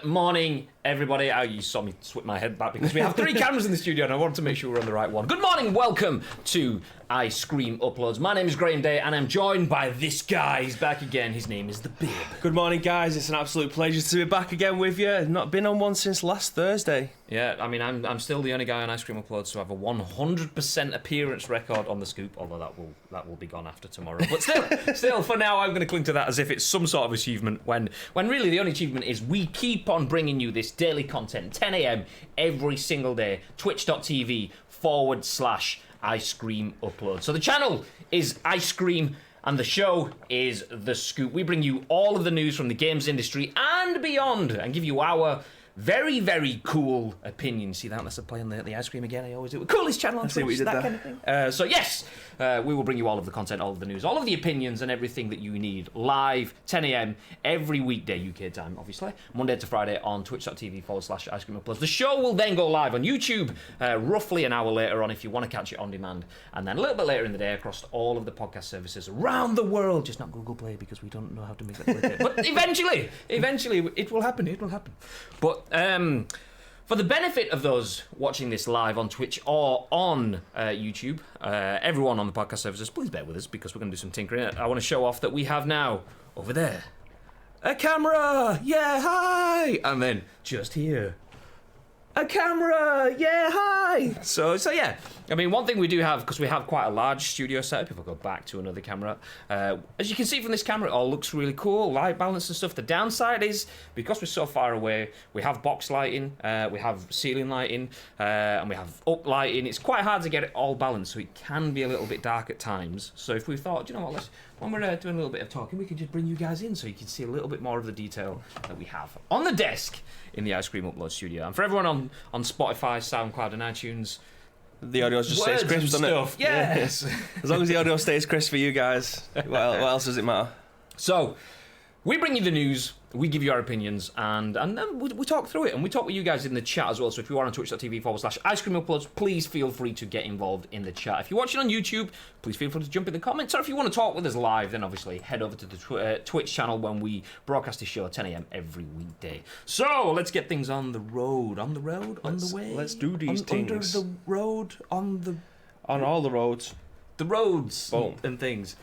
morning, everybody. You saw me swip my head back because we have 3 cameras in the studio and I wanted to make sure we're on the right one. Good morning, welcome to Ice Cream Uploads. My name is Graham Day and I'm joined by this guy. He's back again. His name is The Bib. Good morning, guys. It's an absolute pleasure to be back again with you. Not been on one since last Thursday. Yeah, I mean, I'm still the only guy on Ice Cream Uploads to have a 100% appearance record on the scoop, although that will be gone after tomorrow. But still, for now, I'm going to cling to that as if it's some sort of achievement, when really the only achievement is we keep on bringing you this daily content, 10 a.m. every single day, twitch.tv/Ice Cream Upload. So the channel is Ice Cream and the show is The Scoop. We bring you all of the news from the games industry and beyond and give you our very, very cool opinion. See that? Let's play on the ice cream again. I always do it. Coolest channel on Twitch, that kind of thing. So yes, we will bring you all of the content, all of the news, all of the opinions and everything that you need live, 10 a.m. every weekday, UK time, obviously. Monday to Friday on twitch.tv/Ice Cream Uploads. The show will then go live on YouTube roughly an hour later on if you want to catch it on demand. And then a little bit later in the day across all of the podcast services around the world. Just not Google Play because we don't know how to make that work. But eventually, it will happen. It will happen. But for the benefit of those watching this live on Twitch or on YouTube, everyone on the podcast services, please bear with us because we're going to do some tinkering. I want to show off that we have now, over there, a camera! Yeah, hi! And then, just here, a camera! Yeah, hi! So yeah. I mean, one thing we do have, because we have quite a large studio setup, if I go back to another camera, as you can see from this camera, it all looks really cool, light balance and stuff. The downside is, because we're so far away, we have box lighting, we have ceiling lighting, and we have up lighting. It's quite hard to get it all balanced, so it can be a little bit dark at times. So if we thought, you know what, when we're doing a little bit of talking, we can just bring you guys in so you can see a little bit more of the detail that we have on the desk in the Ice Cream Upload studio. And for everyone on Spotify, SoundCloud and iTunes, the audio just stays crisp, doesn't it? Yes. As long as the audio stays crisp for you guys, what else does it matter? So, we bring you the news, we give you our opinions, and then we talk through it, and we talk with you guys in the chat as well. So if you are on twitch.tv/Ice Cream Uploads, please feel free to get involved in the chat. If you're watching on YouTube, please feel free to jump in the comments, or if you want to talk with us live, then obviously head over to the Twitch channel when we broadcast the show at 10 a.m. every weekday. So let's get things on the road, on the way. Let's do these things. Under the road, on all the roads. The roads. Boom. And things.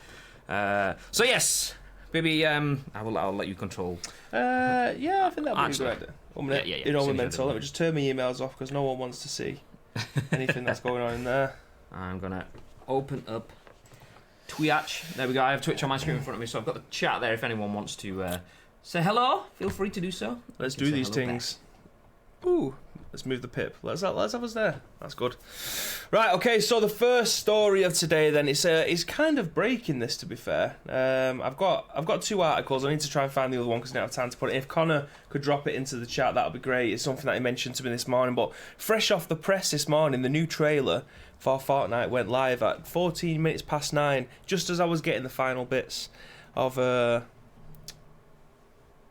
So yes, baby, I'll let you control. Yeah, I think that'll be good. 1 minute. Yeah. You know, mental. Let me just turn my emails off because no one wants to see anything that's going on in there. I'm gonna open up Twitch. There we go. I have Twitch on my screen in front of me, so I've got the chat there. If anyone wants to say hello, feel free to do so. Let's do these things. Ooh, let's move the pip. Let's have us there. That's good. Right, okay, so the first story of today then, it's kind of breaking this, to be fair. I've got 2 articles. I need to try and find the other one because I don't have time to put it. If Connor could drop it into the chat, that would be great. It's something that he mentioned to me this morning, but fresh off the press this morning, the new trailer for Fortnite went live at 14 minutes past 9, just as I was getting the final bits of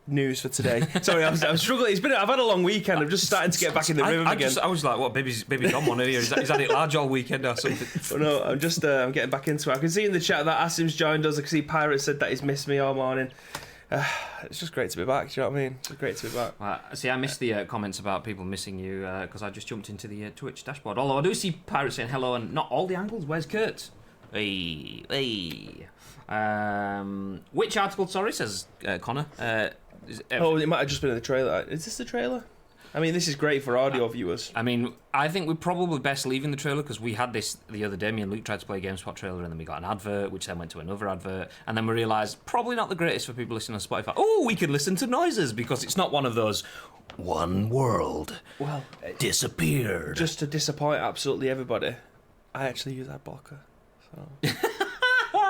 news for today. Sorry, I'm struggling. I've had a long weekend. I'm just starting to get back in the rhythm again. I was like, what, baby's gone one here? He's had it large all weekend or something? But no, I'm just I'm getting back into it. I can see in the chat that Asim's joined us. I can see Pirate said that he's missed me all morning. It's just great to be back. Do you know what I mean? It's great to be back. See, I missed the comments about people missing you because I just jumped into the Twitch dashboard. Although I do see Pirate saying hello and not all the angles. Where's Kurt? Hey. Which article, sorry, says Connor. It might have just been in the trailer. Is this the trailer? I mean, this is great for audio viewers. I mean, I think we're probably best leaving the trailer because we had this the other day. Me and Luke tried to play a GameSpot trailer and then we got an advert, which then went to another advert. And then we realised probably not the greatest for people listening on Spotify. Oh, we can listen to noises because it's not one of those one world disappeared. Just to disappoint absolutely everybody, I actually use ad blocker. So.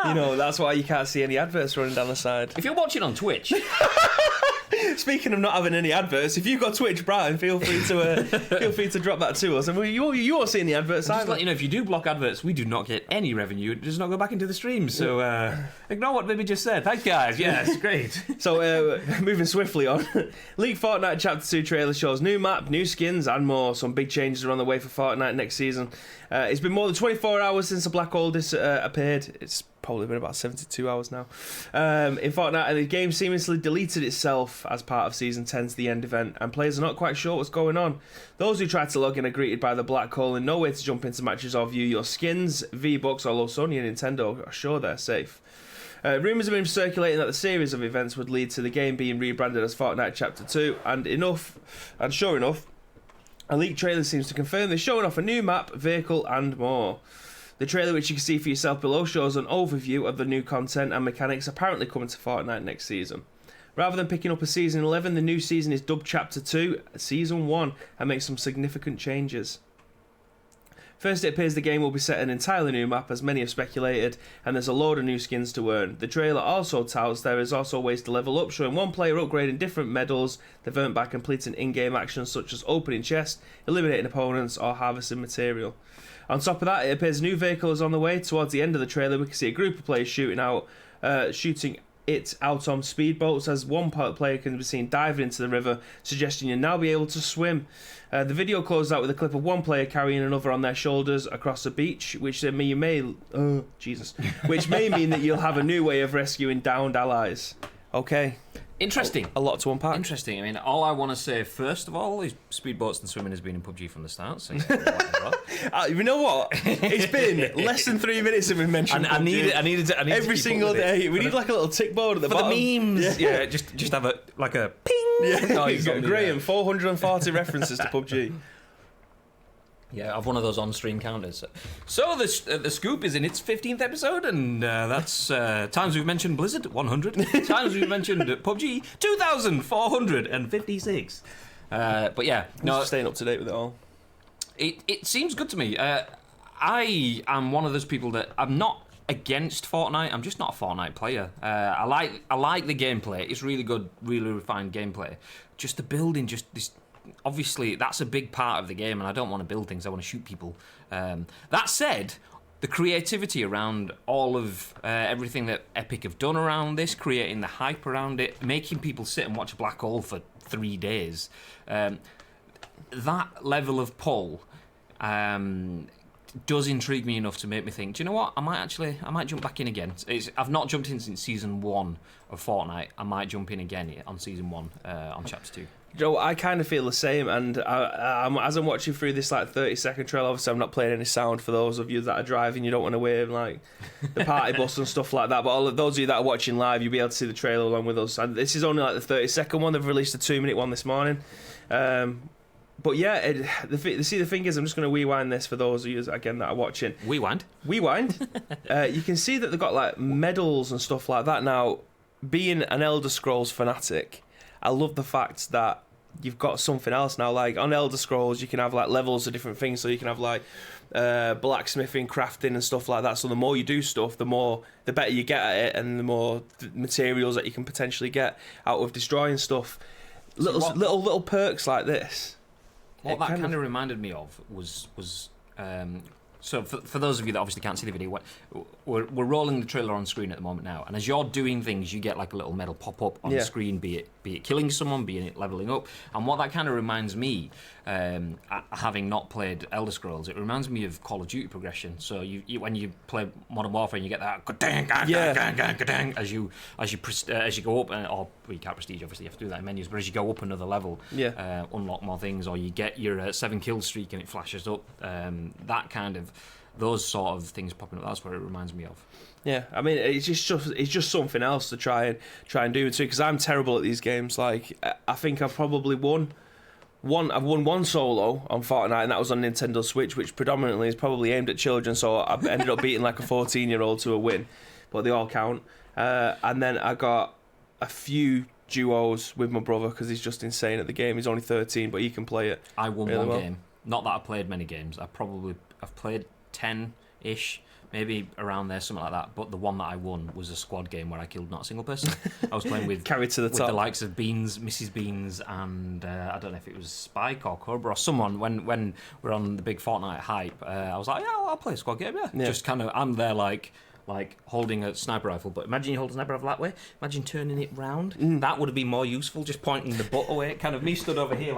You know, that's why you can't see any adverts running down the side. If you're watching on Twitch... Speaking of not having any adverts, if you've got Twitch, Brian, feel free to drop that to us. I mean, you won't see any adverts either. Just let you know, if you do block adverts, we do not get any revenue. It does not go back into the stream. So ignore what Bibby just said. Thanks, guys. Yes, great. So moving swiftly on, League Fortnite Chapter 2 trailer shows new map, new skins, and more. Some big changes are on the way for Fortnite next season. It's been more than 24 hours since the Black Hole appeared. It's probably been about 72 hours now. In Fortnite, the game seamlessly deleted itself as part of Season 10 to the end event, and players are not quite sure what's going on. Those who try to log in are greeted by the black hole and no way to jump into matches or view your skins. V-Bucks, although Sony and Nintendo are sure they're safe. Rumours have been circulating that the series of events would lead to the game being rebranded as Fortnite Chapter 2, and sure enough, a leaked trailer seems to confirm they're showing off a new map, vehicle, and more. The trailer, which you can see for yourself below, shows an overview of the new content and mechanics apparently coming to Fortnite next season. Rather than picking up a Season 11, the new season is dubbed Chapter 2, Season 1, and makes some significant changes. First, it appears the game will be set an entirely new map, as many have speculated, and there's a load of new skins to earn. The trailer also touts there is also ways to level up, showing one player upgrading different medals they've earned by completing in-game actions such as opening chests, eliminating opponents, or harvesting material. On top of that, it appears a new vehicle is on the way. Towards the end of the trailer, we can see a group of players shooting it out on speedboats, as one player can be seen diving into the river, suggesting you'll now be able to swim. The video closes out with a clip of one player carrying another on their shoulders across the beach, which may mean that you'll have a new way of rescuing downed allies. Okay. Interesting. A lot to unpack. Interesting. I mean, all I want to say first of all is speedboats and swimming has been in PUBG from the start. So you know what? It's been less than 3 minutes of been mentioned. I need every to single day. We need like a little tick board at the bottom for the memes. Yeah, just have a ping. Yeah, Graham, 440 references to PUBG. Yeah, I've one of those on-stream counters. So the scoop is in its 15th episode, and that's times we've mentioned Blizzard, 100. Times we've mentioned PUBG, 2,456. But yeah, no, staying up to date with it all. It seems good to me. I am one of those people that I'm not against Fortnite. I'm just not a Fortnite player. I like the gameplay. It's really good, really refined gameplay. Just the building, just this. Obviously, that's a big part of the game, and I don't want to build things. I want to shoot people. That said, the creativity around all of everything that Epic have done around this, creating the hype around it, making people sit and watch a black hole for 3 days, that level of pull does intrigue me enough to make me think, do you know what? I might jump back in again. I've not jumped in since Season 1 of Fortnite. I might jump in again on Season 1 on Chapter 2. Joe, I kind of feel the same, and as I'm watching through this 30-second trailer, obviously I'm not playing any sound for those of you that are driving. You don't want to wave like the party bus and stuff like that. But all of those of you that are watching live, you'll be able to see the trailer along with us. And this is only the 30-second one. They've released a 2-minute one this morning. But yeah, the thing is, I'm just going to rewind this for those of you again that are watching. Rewind. You can see that they've got medals and stuff like that. Now, being an Elder Scrolls fanatic, I love the fact that you've got something else now. Like on Elder Scrolls, you can have levels of different things. So you can have blacksmithing, crafting, and stuff like that. So the more you do stuff, the better you get at it, and the more materials that you can potentially get out of destroying stuff. Little perks like this. What that kind of reminded me of was so for those of you that obviously can't see the video, we're rolling the trailer on screen at the moment now, and as you're doing things, you get a little medal pop up on the screen, be it killing someone, be it leveling up. And what that kind of reminds me, having not played Elder Scrolls, it reminds me of Call of Duty progression. So you when you play Modern Warfare, and you get that as you go up, or you can't prestige, obviously you have to do that in menus, but as you go up another level, unlock more things, or you get your 7 kill streak and it flashes up. Those sort of things popping up. That's what it reminds me of. Yeah, I mean, it's just something else to try and do too. Because I'm terrible at these games. I think I've probably won one solo on Fortnite, and that was on Nintendo Switch, which predominantly is probably aimed at children. So I ended up beating a 14-year-old to a win, but they all count. And then I got a few duos with my brother because he's just insane at the game. He's only 13, but he can play it. I won really one game. Not that I've played many games. I've played 10-ish, maybe around there, something like that. But the one that I won was a squad game where I killed not a single person. I was playing with carried to the top, the likes of Beans, Mrs. Beans, and I don't know if it was Spike or Cobra or someone. When we're on the big Fortnite hype, I was like, yeah, I'll play a squad game. Yeah. Just kind of, I'm there like holding a sniper rifle, but imagine you hold a sniper rifle that way. Imagine turning it round. That would have been more useful. Just pointing the butt away. Kind of me stood over here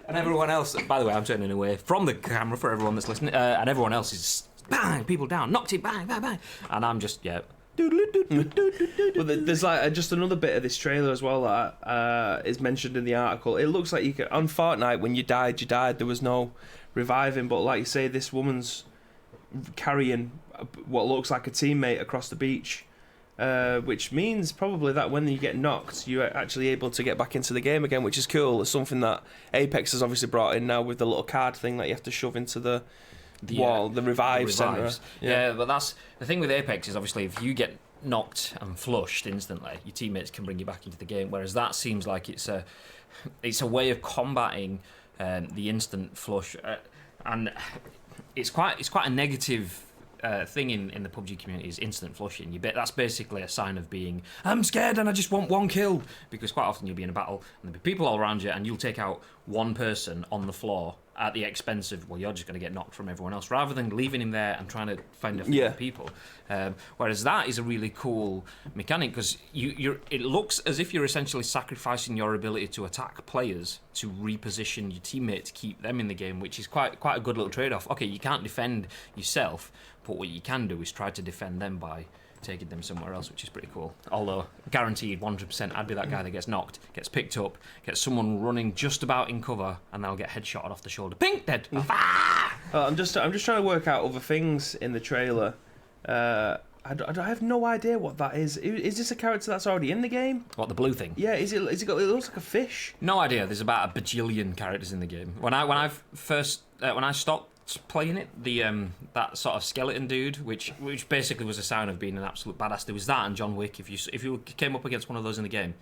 and everyone else. By the way, I'm turning away from the camera for everyone that's listening, and everyone else is bang, people down, knocked it, bang, bang, bang, and I'm just Well, there's like just another bit of this trailer as well that is mentioned in the article. It looks like you could, on Fortnite, when you died, you died. There was no reviving, but like you say, this woman's carrying what looks like a teammate across the beach, which means probably that when you get knocked, you're actually able to get back into the game again, which is cool. It's something that Apex has obviously brought in now with the little card thing that you have to shove into the wall, the revive center. Yeah, but that's the thing with Apex is obviously if you get knocked and flushed instantly, your teammates can bring you back into the game. Whereas that seems like it's a way of combating the instant flush, and it's quite a negative thing in the PUBG community is instant flushing. That's basically a sign of being, I'm scared and I just want one kill, because quite often you'll be in a battle and there'll be people all around you and you'll take out one person on the floor at the expense of, well, you're just going to get knocked from everyone else, rather than leaving him there and trying to find a few people. Whereas that is a really cool mechanic, because it looks as if you're essentially sacrificing your ability to attack players to reposition your teammate to keep them in the game, which is quite a good little trade-off. Okay, you can't defend yourself, but what you can do is try to defend them by taking them somewhere else, which is pretty cool. Although, guaranteed 100%, I'd be that guy that gets knocked, gets picked up, gets someone running just about in cover, and they'll get headshotted off the shoulder. Pink, dead. I'm just trying to work out other things in the trailer. I have no idea what that is. Is this a character that's already in the game? What, the blue thing? Yeah. Is it got? It looks like a fish. No idea. There's about a bajillion characters in the game. When I stopped playing it, that sort of skeleton dude, which basically was a sign of being an absolute badass. There was that and John Wick. If you came up against one of those in the game,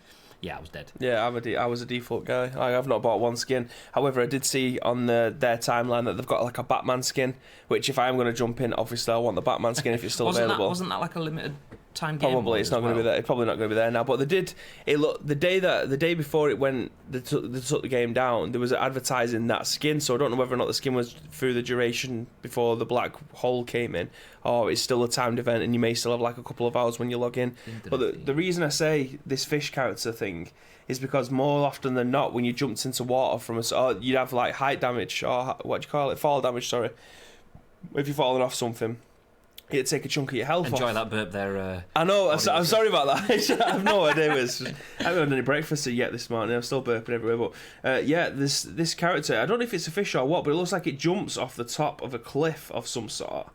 yeah, I was dead. Yeah, I was a default guy. I have not bought one skin. However, I did see on their timeline that they've got like a Batman skin, which if I'm going to jump in, obviously I want the Batman skin if it's still available. Wasn't that like a limited time game? Probably it's not going to be there. It's probably not going to be there now. But they did. The day before it went, they took the game down. There was advertising that skin, so I don't know whether or not the skin was through the duration before the black hole came in, or it's still a timed event, and you may still have like a couple of hours when you log in. But the reason I say this fish character thing is because more often than not, when you jumped into water from you'd have like height damage, or what do you call it, fall damage. Sorry, if you're falling off something, it'd take a chunk of your health Enjoy off. that burp there. I know, I'm sorry about that. I have no idea. I haven't had any breakfast yet this morning. I'm still burping everywhere. But this character, I don't know if it's a fish or what, but it looks like it jumps off the top of a cliff of some sort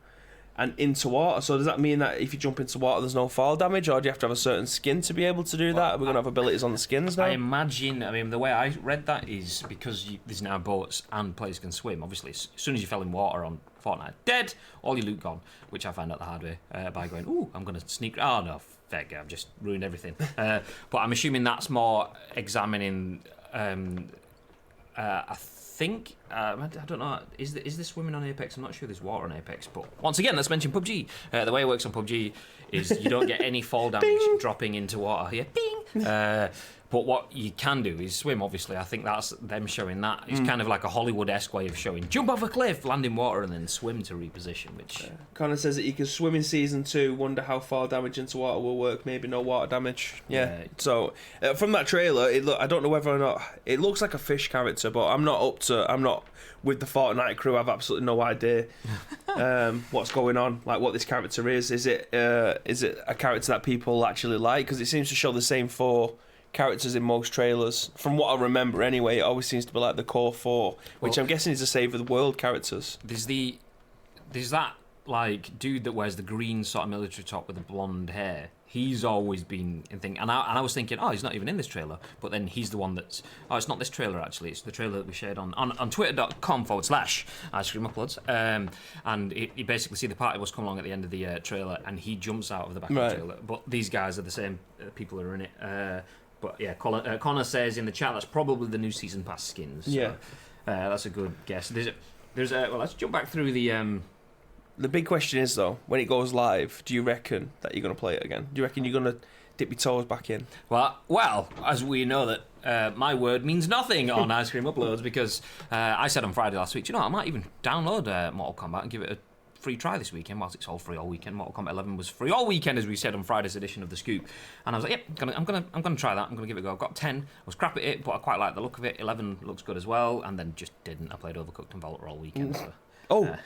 and into water. So does that mean that if you jump into water, there's no fall damage, or do you have to have a certain skin to be able to do that? Are we going to have abilities on the skins now? I mean, the way I read that is because there's now boats and players can swim. Obviously, as soon as you fell in water on Fortnite, dead, all your loot gone, which I found out the hard way by going, ooh, I'm going to sneak. Oh no, fake, I've just ruined everything. But I'm assuming that's more examining. I think I don't know. Is there swimming on Apex? I'm not sure there's water on Apex. But once again, let's mention PUBG. The way it works on PUBG is you don't get any fall damage dropping into water. Yeah, bing. But what you can do is swim. Obviously, I think that's them showing that. It's kind of like a Hollywood-esque way of showing jump off a cliff, land in water, and then swim to reposition. Which Connor says that you can swim in season 2. Wonder how fall damage into water will work. Maybe no water damage. Yeah. So from that trailer, I don't know whether or not it looks like a fish character, but I'm not with the Fortnite crew. I've absolutely no idea what's going on. Like what this character is. Is it a character that people actually like? Because it seems to show the same 4 characters in most trailers. From what I remember anyway, it always seems to be like the core 4, which I'm guessing is the Save of the World characters. There's that like dude that wears the green sort of military top with the blonde hair. He's always been in thing, and I was thinking, oh, he's not even in this trailer. But then he's the one that's, oh, it's not this trailer actually. It's the trailer that we shared on twitter.com/icecreamuploads. And you basically see the party bus come along at the end of the trailer, and he jumps out of the back of the trailer. But these guys are the same people who are in it. But yeah, Connor says in the chat that's probably the new season pass skins. So, yeah, that's a good guess. Well, let's jump back through the. The big question is though, when it goes live, do you reckon that you're going to play it again? Do you reckon you're going to dip your toes back in? Well, as we know that my word means nothing on Ice Cream Uploads, because I said on Friday last week, you know, I might even download Mortal Kombat and give it a free try this weekend, whilst it's all free all weekend. Mortal Kombat 11 was free all weekend, as we said on Friday's edition of The Scoop. And I was like, yep, I'm gonna try that. I'm gonna give it a go. I've got 10. I was crap at it, but I quite like the look of it. 11 looks good as well. And then just didn't. I played Overcooked and Volta all weekend. So,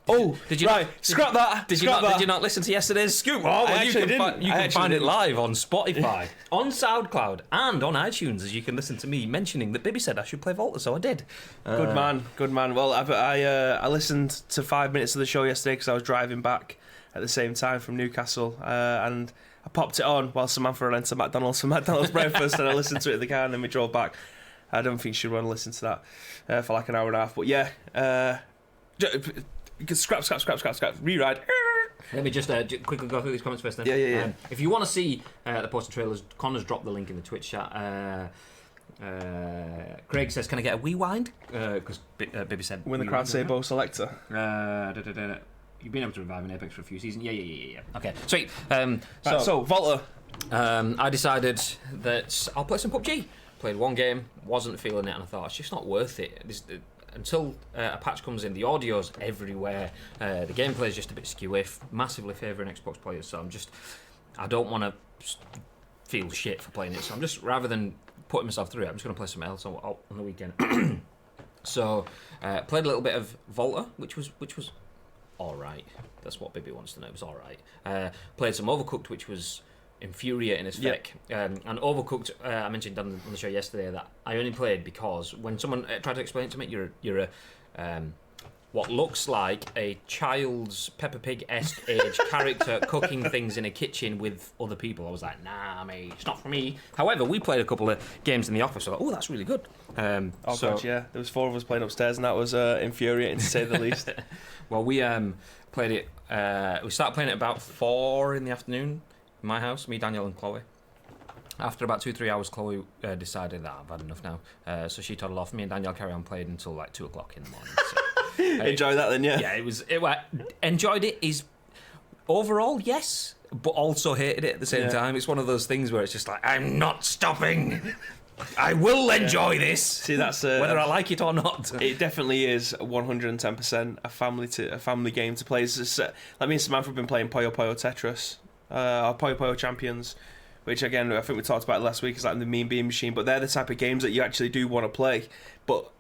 Did you right. not, Scrap that. Did you not listen to yesterday's scoop? Oh, well, you can find it live on Spotify, on SoundCloud, and on iTunes, as you can listen to me mentioning that Bibby said I should play Volta, so I did. Good man. Well, I listened to 5 minutes of the show yesterday because I was driving back at the same time from Newcastle, and I popped it on while Samantha went to McDonald's for McDonald's breakfast, and I listened to it in the car, and then we drove back. I don't think she'd want to listen to that for like an hour and a half, but yeah. Scrap. Reride. Let me just quickly go through these comments first then. Yeah. If you want to see the poster trailers, Connor's dropped the link in the Twitch chat. Craig says, can I get a rewind? Because Bibby said... When the crowd say Bo Selector. You've been able to revive an Apex for a few seasons. Yeah. Okay, sweet. So Volta. I decided that I'll play some PUBG. Played one game, wasn't feeling it, and I thought, it's just not worth it. Until a patch comes in, the audio's everywhere. The gameplay is just a bit skewy, massively favouring Xbox players. So I don't want to feel shit for playing it. So I'm just, rather than putting myself through it, I'm just going to play something else on the weekend. So played a little bit of Volta, which was all right. That's what Bibby wants to know. It was all right. Played some Overcooked, which was infuriating as feck. And Overcooked, I mentioned on the show yesterday that I only played because when someone tried to explain it to me, you're a what looks like a child's Peppa Pig-esque age character cooking things in a kitchen with other people. I was like, nah, mate, it's not for me. However, we played a couple of games in the office. So I thought, oh, that's really good. God, yeah. There was 4 of us playing upstairs, and that was infuriating to say the least. Well, we played it. We started playing it about 4 in the afternoon. In my house, me, Daniel, and Chloe. After about 2-3 hours, Chloe decided that I've had enough now. So she toddled off. Me and Daniel carried on playing until like 2 o'clock in the morning. So, enjoy that then, yeah. Yeah, enjoyed it. Is overall yes, but also hated it at the same time. It's one of those things where it's just like, I'm not stopping. I will enjoy this. See, that's whether I like it or not. It definitely is 110% a family game to play. It's just, like me and Samantha have been playing Puyo Puyo Tetris. Our Puyo Puyo Champions, which again I think we talked about last week, is like the Mean Bean Machine, but they're the type of games that you actually do want to play. But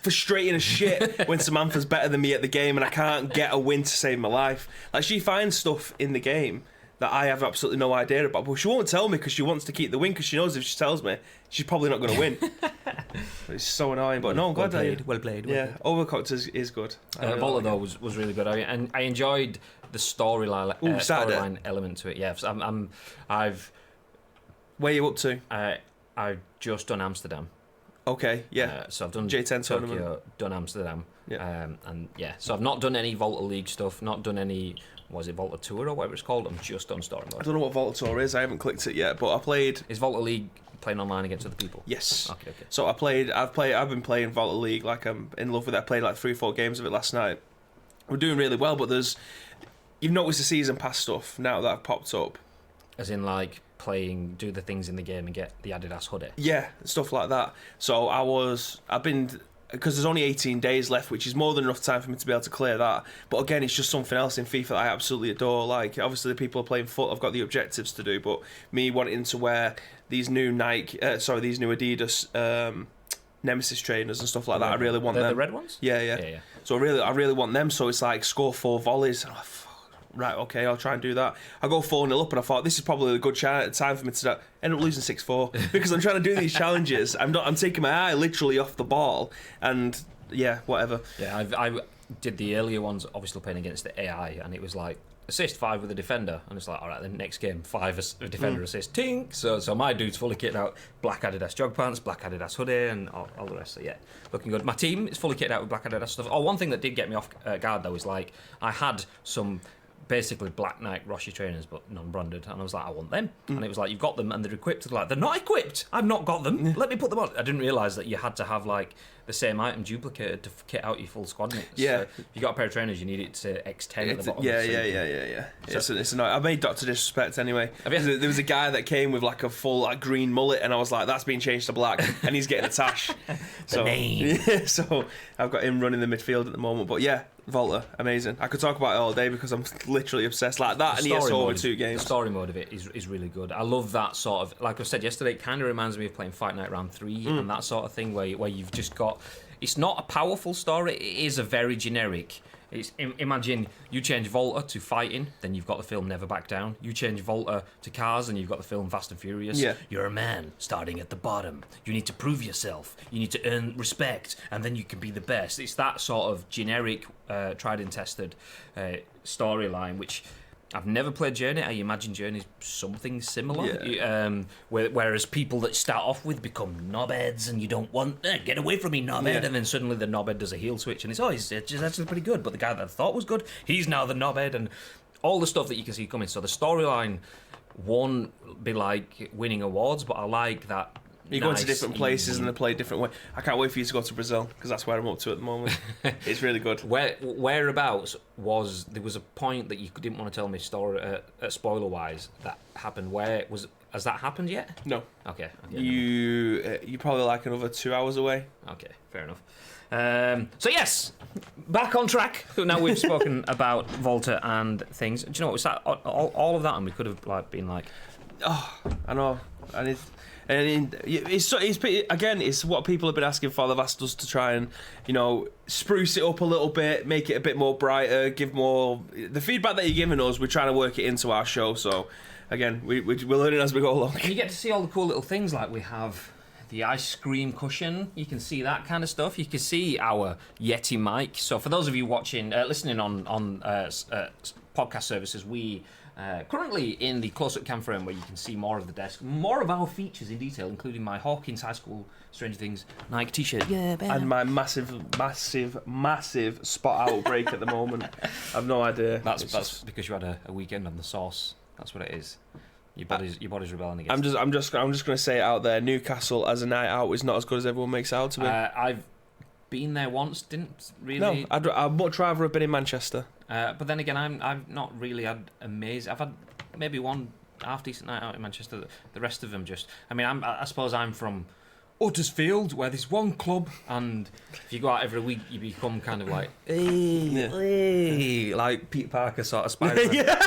frustrating as shit when Samantha's better than me at the game and I can't get a win to save my life. Like, she finds stuff in the game that I have absolutely no idea about, but she won't tell me because she wants to keep the win, because she knows if she tells me she's probably not going to win. It's so annoying, but no, I'm glad well played. Yeah, Overcooked is good. Volta though was really good, and I enjoyed the storyline element to it. Yeah, where are you up to? I've just done Amsterdam. Okay, yeah. So I've done J10 Tokyo, tournament. done Amsterdam. Yeah. And yeah, so I've not done any Volta League stuff, not done any, was it Volta Tour or whatever it's called? I'm just on story mode. I don't know what Volta Tour is, I haven't clicked it yet, but I played... Is Volta League playing online against other people? Yes. Okay. So I've been playing Volta League, like I'm in love with it. I played like 3-4 games of it last night. We're doing really well, but you've noticed the season pass stuff now that I've popped up. As in like do the things in the game and get the Adidas hoodie? Yeah, stuff like that. So because there's only 18 days left, which is more than enough time for me to be able to clear that. But again, it's just something else in FIFA that I absolutely adore. Like, obviously the people are playing foot, I've got the objectives to do, but me wanting to wear these new these new Adidas Nemesis trainers and stuff like that, I really want them. The red ones? Yeah. So I really want them. So it's like score 4 volleys. Oh, right, okay, I'll try and do that. I go 4-0 up, and I thought this is probably a good time for me to end up losing 6-4 because I'm trying to do these challenges. I'm taking my eye literally off the ball, and yeah, whatever. Yeah, I did the earlier ones, obviously playing against the AI, and it was like assist 5 with a defender, and it's like, all right, then next game 5 defender assist, tink. So my dude's fully kitted out, black Adidas jog pants, black Adidas hoodie, and all the rest. So yeah, looking good. My team is fully kitted out with black Adidas stuff. Oh, one thing that did get me off guard though is like I had some basically Black Knight Roshi trainers but non-branded, and I was like, I want them. And it was like, you've got them and they're equipped. They're like, they're not equipped, I've not got them, let me put them on. I didn't realise that you had to have like the same item duplicated to kit out your full squad mates. Yeah. So if you got a pair of trainers, you need it to X10 at the bottom. Yeah. So, it's annoying. I made Dr. Disrespect anyway. There was a guy that came with like a full like green mullet, and I was like, that's been changed to black, and he's getting a tash. The name. Yeah, so I've got him running the midfield at the moment. But yeah, Volta, amazing. I could talk about it all day because I'm literally obsessed like that, and he has over 2 games. The story mode of it is really good. I love that sort of, like I said yesterday, it kind of reminds me of playing Fight Night Round 3 and that sort of thing where you've just got, it's not a powerful story, it is a very generic Imagine you change Volta to fighting, then you've got the film Never Back Down. You change Volta to cars, and you've got the film Fast and Furious. Yeah. You're a man starting at the bottom. You need to prove yourself. You need to earn respect, and then you can be the best. It's that sort of generic, tried and tested storyline, which I've never played Journey. I imagine Journey's something similar. Yeah. Whereas people that start off with become knobheads, and you don't want get away from me, knobhead. Yeah. And then suddenly the knobhead does a heel switch, and it's actually pretty good. But the guy that I thought was good, he's now the knobhead, and all the stuff that you can see coming. So the storyline won't be like winning awards, but I like that. You go into different places and they play different way. I can't wait for you to go to Brazil because that's where I'm up to at the moment. It's really good. Whereabouts there was a point that you didn't want to tell me spoiler wise that happened. Has that happened yet? No. Okay. You're probably like another 2 hours away. Okay, fair enough. So yes, back on track. Now we've spoken about Volta and things. Do you know what? Was that all of that, and we could have been like, oh, I know. And it's what people have been asking for. They've asked us to try and, spruce it up a little bit, make it a bit more brighter, give more... The feedback that you're giving us, we're trying to work it into our show. So, again, we're learning as we go along. And you get to see all the cool little things, like we have the ice cream cushion. You can see that kind of stuff. You can see our Yeti mic. So for those of you listening on podcast services, we... currently in the close-up cam frame where you can see more of the desk, more of our features in detail, including my Hawkins High School Stranger Things Nike t-shirt. Yeah, baby. And my massive spot outbreak at the moment. I've no idea. That's because you had a weekend on the sauce. That's what it is. Your body's rebelling against. I'm just going to say it out there. Newcastle as a night out is not as good as everyone makes it out to be. I've been there once. Didn't really. No, I'd much rather have been in Manchester. But then again, I've not really had amazing. I've had maybe one half decent night out in Manchester. The rest of them just. I mean, I suppose I'm from Huddersfield, where there's one club, and if you go out every week, you become kind of like, hey, like Peter Parker sort of Spider-Man, shit like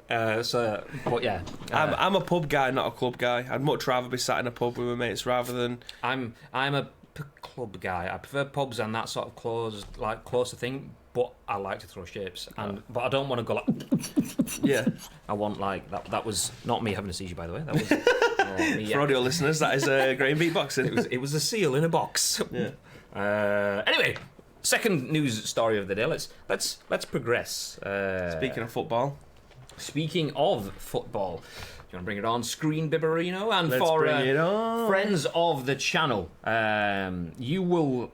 that. But yeah, I'm a pub guy, not a club guy. I'd much rather be sat in a pub with my mates rather than. I'm a club guy. I prefer pubs and that sort of closer thing. But I like to throw shapes, but I don't want to go like. Yeah. I want like that. That was not me having a seizure, by the way. That was me, for audio listeners. That is great beatboxing. It was a seal in a box. Yeah. Anyway, second news story of the day. Let's progress. Speaking of football. Speaking of football. Do you want to bring it on, Screen Biberino? And let's bring it on. Friends of the channel, you will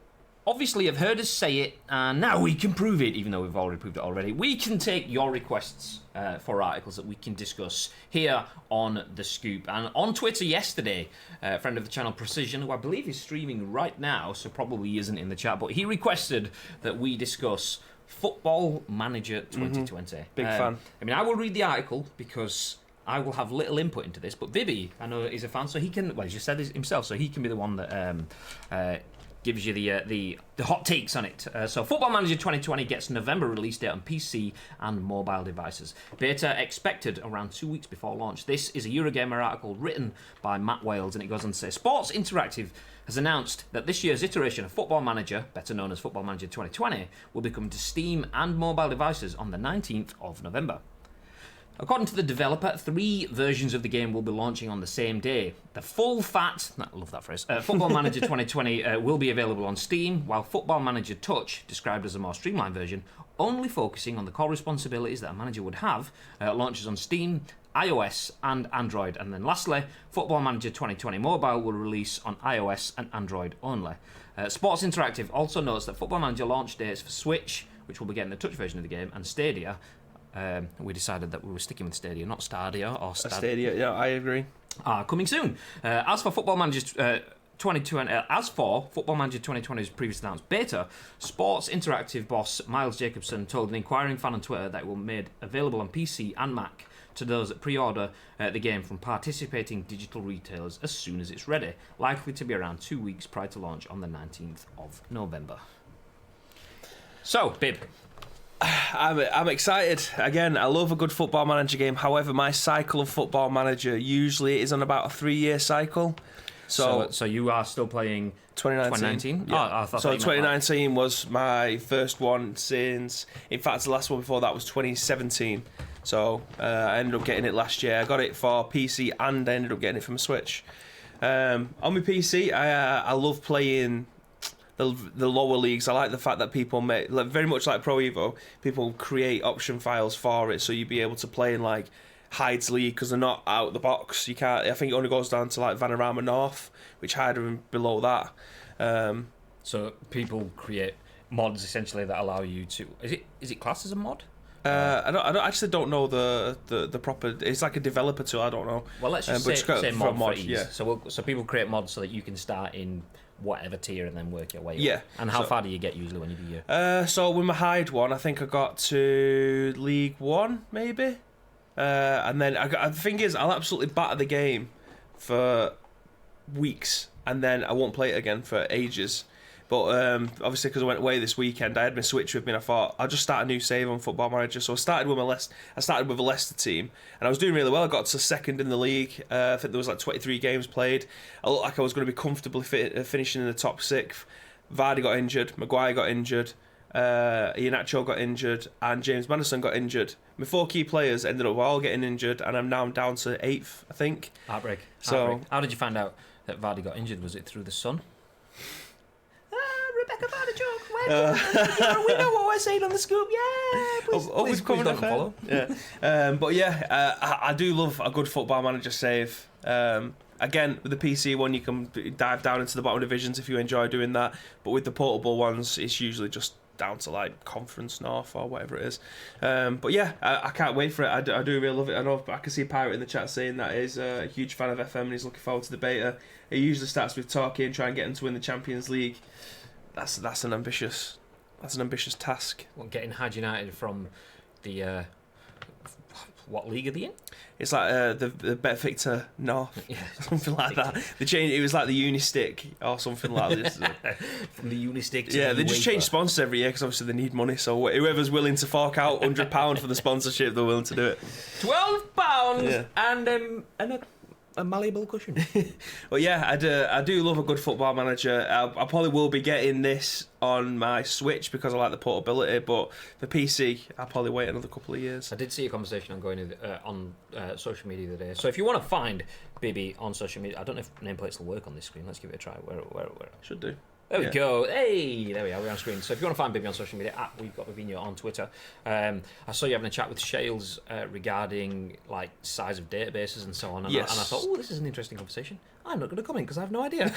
obviously have heard us say it, and now we can prove it, even though we've already proved it already. We can take your requests for articles that we can discuss here on The Scoop. And on Twitter yesterday, a friend of the channel, Precision, who I believe is streaming right now, so probably isn't in the chat, but he requested that we discuss Football Manager 2020. Big fan. I mean, I will read the article because I will have little input into this, but Bibby, I know, is a fan, so he can, well, he's just said this himself, so he can be the one that gives you the hot takes on it. So Football Manager 2020 gets November release date on PC and mobile devices. Beta expected around 2 weeks before launch. This is a Eurogamer article written by Matt Wales, and it goes on to say, Sports Interactive has announced that this year's iteration of Football Manager, better known as Football Manager 2020, will be coming to Steam and mobile devices on the 19th of November. According to the developer, 3 versions of the game will be launching on the same day. The full-fat, I love that phrase, Football Manager 2020 will be available on Steam, while Football Manager Touch, described as a more streamlined version, only focusing on the core responsibilities that a manager would have, launches on Steam, iOS and Android. And then lastly, Football Manager 2020 Mobile will release on iOS and Android only. Sports Interactive also notes that Football Manager launch dates for Switch, which will be getting the touch version of the game, and Stadia. We decided that we were sticking with Stadia, not Stadia or Stadia. Yeah, I agree. Coming soon. As for Football Manager 2020, as for Football Manager 2020's previously announced beta, Sports Interactive boss Miles Jacobson told an inquiring fan on Twitter that it will be made available on PC and Mac to those that pre-order the game from participating digital retailers as soon as it's ready, likely to be around 2 weeks prior to launch on the 19th of November. So, Bib. I'm excited. Again, I love a good Football Manager game. However, my cycle of Football Manager usually is on about a 3-year cycle. So you are still playing 2019. Yeah. Oh, I thought so you meant 2019 was my first one since. In fact, the last one before that was 2017. So I ended up getting it last year. I got it for PC and I ended up getting it for my Switch. On my PC, I love playing the lower leagues. I like the fact that people make, like, very much like Pro Evo, people create option files for it, so you'd be able to play in like Hyde's League because they're not out of the box. You can't. I think it only goes down to like Vanarama North, which Hyde are below that. So people create mods essentially that allow you to. Is it classed as a mod? I actually don't know the proper. It's like a developer tool. I don't know. Well, let's just say mod for ease. Yeah. So people create mods so that you can start in whatever tier and then work your way up. Yeah. And how far do you get usually when you do your... So with my Hyde one, I think I got to League 1, maybe. And then the thing is, I'll absolutely batter the game for weeks, and then I won't play it again for ages. But obviously, because I went away this weekend, I had my Switch with me, and I thought I'll just start a new save on Football Manager. So I started with a Leicester team, and I was doing really well. I got to second in the league. I think there was like 23 games played. I looked like I was going to be comfortably finishing in the top 6. Vardy got injured, Maguire got injured, Iheanacho got injured, and James Maddison got injured. My 4 key players ended up all getting injured, and I'm now down to 8th, I think. Heartbreak. So how did you find out that Vardy got injured? Was it through the sun? Rebecca Vardy joke. We know what we're saying on the scoop. Yeah, please don't follow. Yeah, but yeah, I do love a good Football Manager save. Again, with the PC one, you can dive down into the bottom divisions if you enjoy doing that. But with the portable ones, it's usually just down to like Conference North or whatever it is. But yeah, I can't wait for it. I do really love it. I know I can see Pirate in the chat saying that he's a huge fan of FM and he's looking forward to the beta. He usually starts with Torquay and try and get him to win the Champions League. That's an ambitious task. Well, getting Hyde United from the what league are they in? It's like the Bet Victor North, Yeah, something like that. They changed. It was like the Unistick or something like this. From the Unistick to Yeah, the they just change sponsors every year because obviously they need money. So whoever's willing to fork out £100 for the sponsorship, they're willing to do it. £12 and a malleable cushion. Well, yeah, I do love a good Football Manager. I probably will be getting this on my Switch because I like the portability, but for PC, I'll probably wait another couple of years. I did see a conversation on social media the other day. So if you want to find Bibby on social media, I don't know if nameplates will work on this screen. Let's give it a try. Where? Should do. There we go. Hey, there we are. We're on screen. So if you want to find Bibby on social media, We've Got Bibinho on Twitter. I saw you having a chat with Shales regarding like size of databases and so on. And, yes. And I thought, this is an interesting conversation. I'm not going to comment because I have no idea.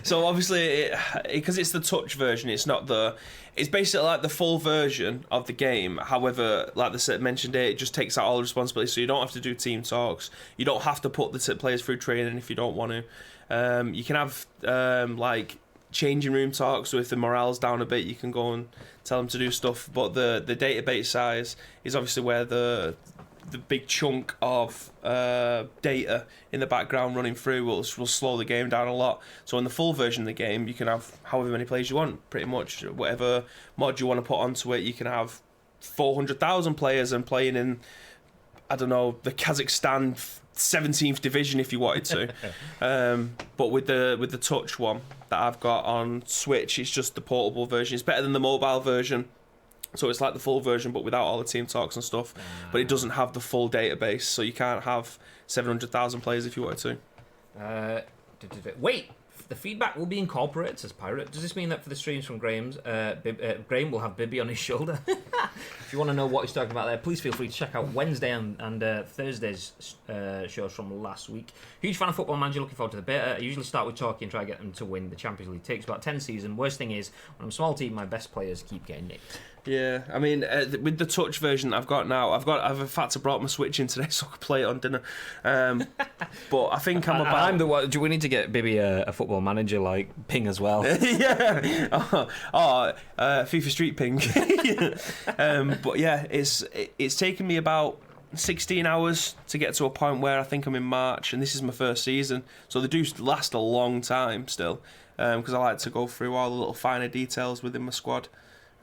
So obviously, because it's the touch version, it's basically like the full version of the game. However, like I mentioned, it just takes out all the responsibility. So you don't have to do team talks. You don't have to put the players through training if you don't want to. You can have like changing room talks, so if the morale's down a bit you can go and tell them to do stuff, but the database size is obviously where the big chunk of data in the background running through will slow the game down a lot. So in the full version of the game you can have however many players you want, pretty much whatever mod you want to put onto it. You can have 400,000 players and playing in, I don't know, the Kazakhstan 17th division if you wanted to. But with the touch one that I've got on Switch, it's just the portable version. It's better than the mobile version, so it's like the full version but without all the team talks and stuff. But it doesn't have the full database, so you can't have 700,000 players if you wanted to. Wait, the feedback will be incorporated, says Pirate. Does this mean that for the streams from Graham's, Graham will have Bibby on his shoulder? If you want to know what he's talking about there, please feel free to check out Wednesday and Thursday's shows from last week. Huge fan of Football Manager, looking forward to the beta. I usually start with Torquay and try to get them to win the Champions League. Takes about 10 seasons. Worst thing is, when I'm a small team, my best players keep getting nicked. Yeah, I mean, with the touch version that I've got now, I've in fact brought my Switch in today so I could play it on dinner. But I think I'm the one. Do we need to get Bibby a Football Manager like ping as well? Yeah. FIFA Street Ping. But yeah, it's taken me about 16 hours to get to a point where I think I'm in March, and this is my first season, so they do last a long time still. Because I like to go through all the little finer details within my squad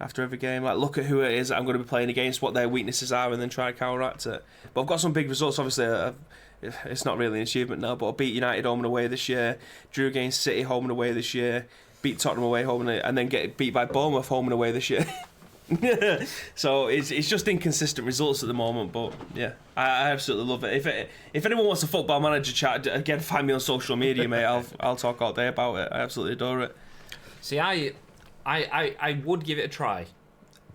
after every game, like look at who it is I'm going to be playing against, what their weaknesses are, and then try to counteract it. But I've got some big results. Obviously, it's not really an achievement now, but I beat United home and away this year, drew against City home and away this year, beat Tottenham away home and then get beat by Bournemouth home and away this year. So it's just inconsistent results at the moment, but yeah, I absolutely love it. If anyone wants a Football Manager chat, again, find me on social media, mate. I'll talk all day about it. I absolutely adore it. See, I would give it a try,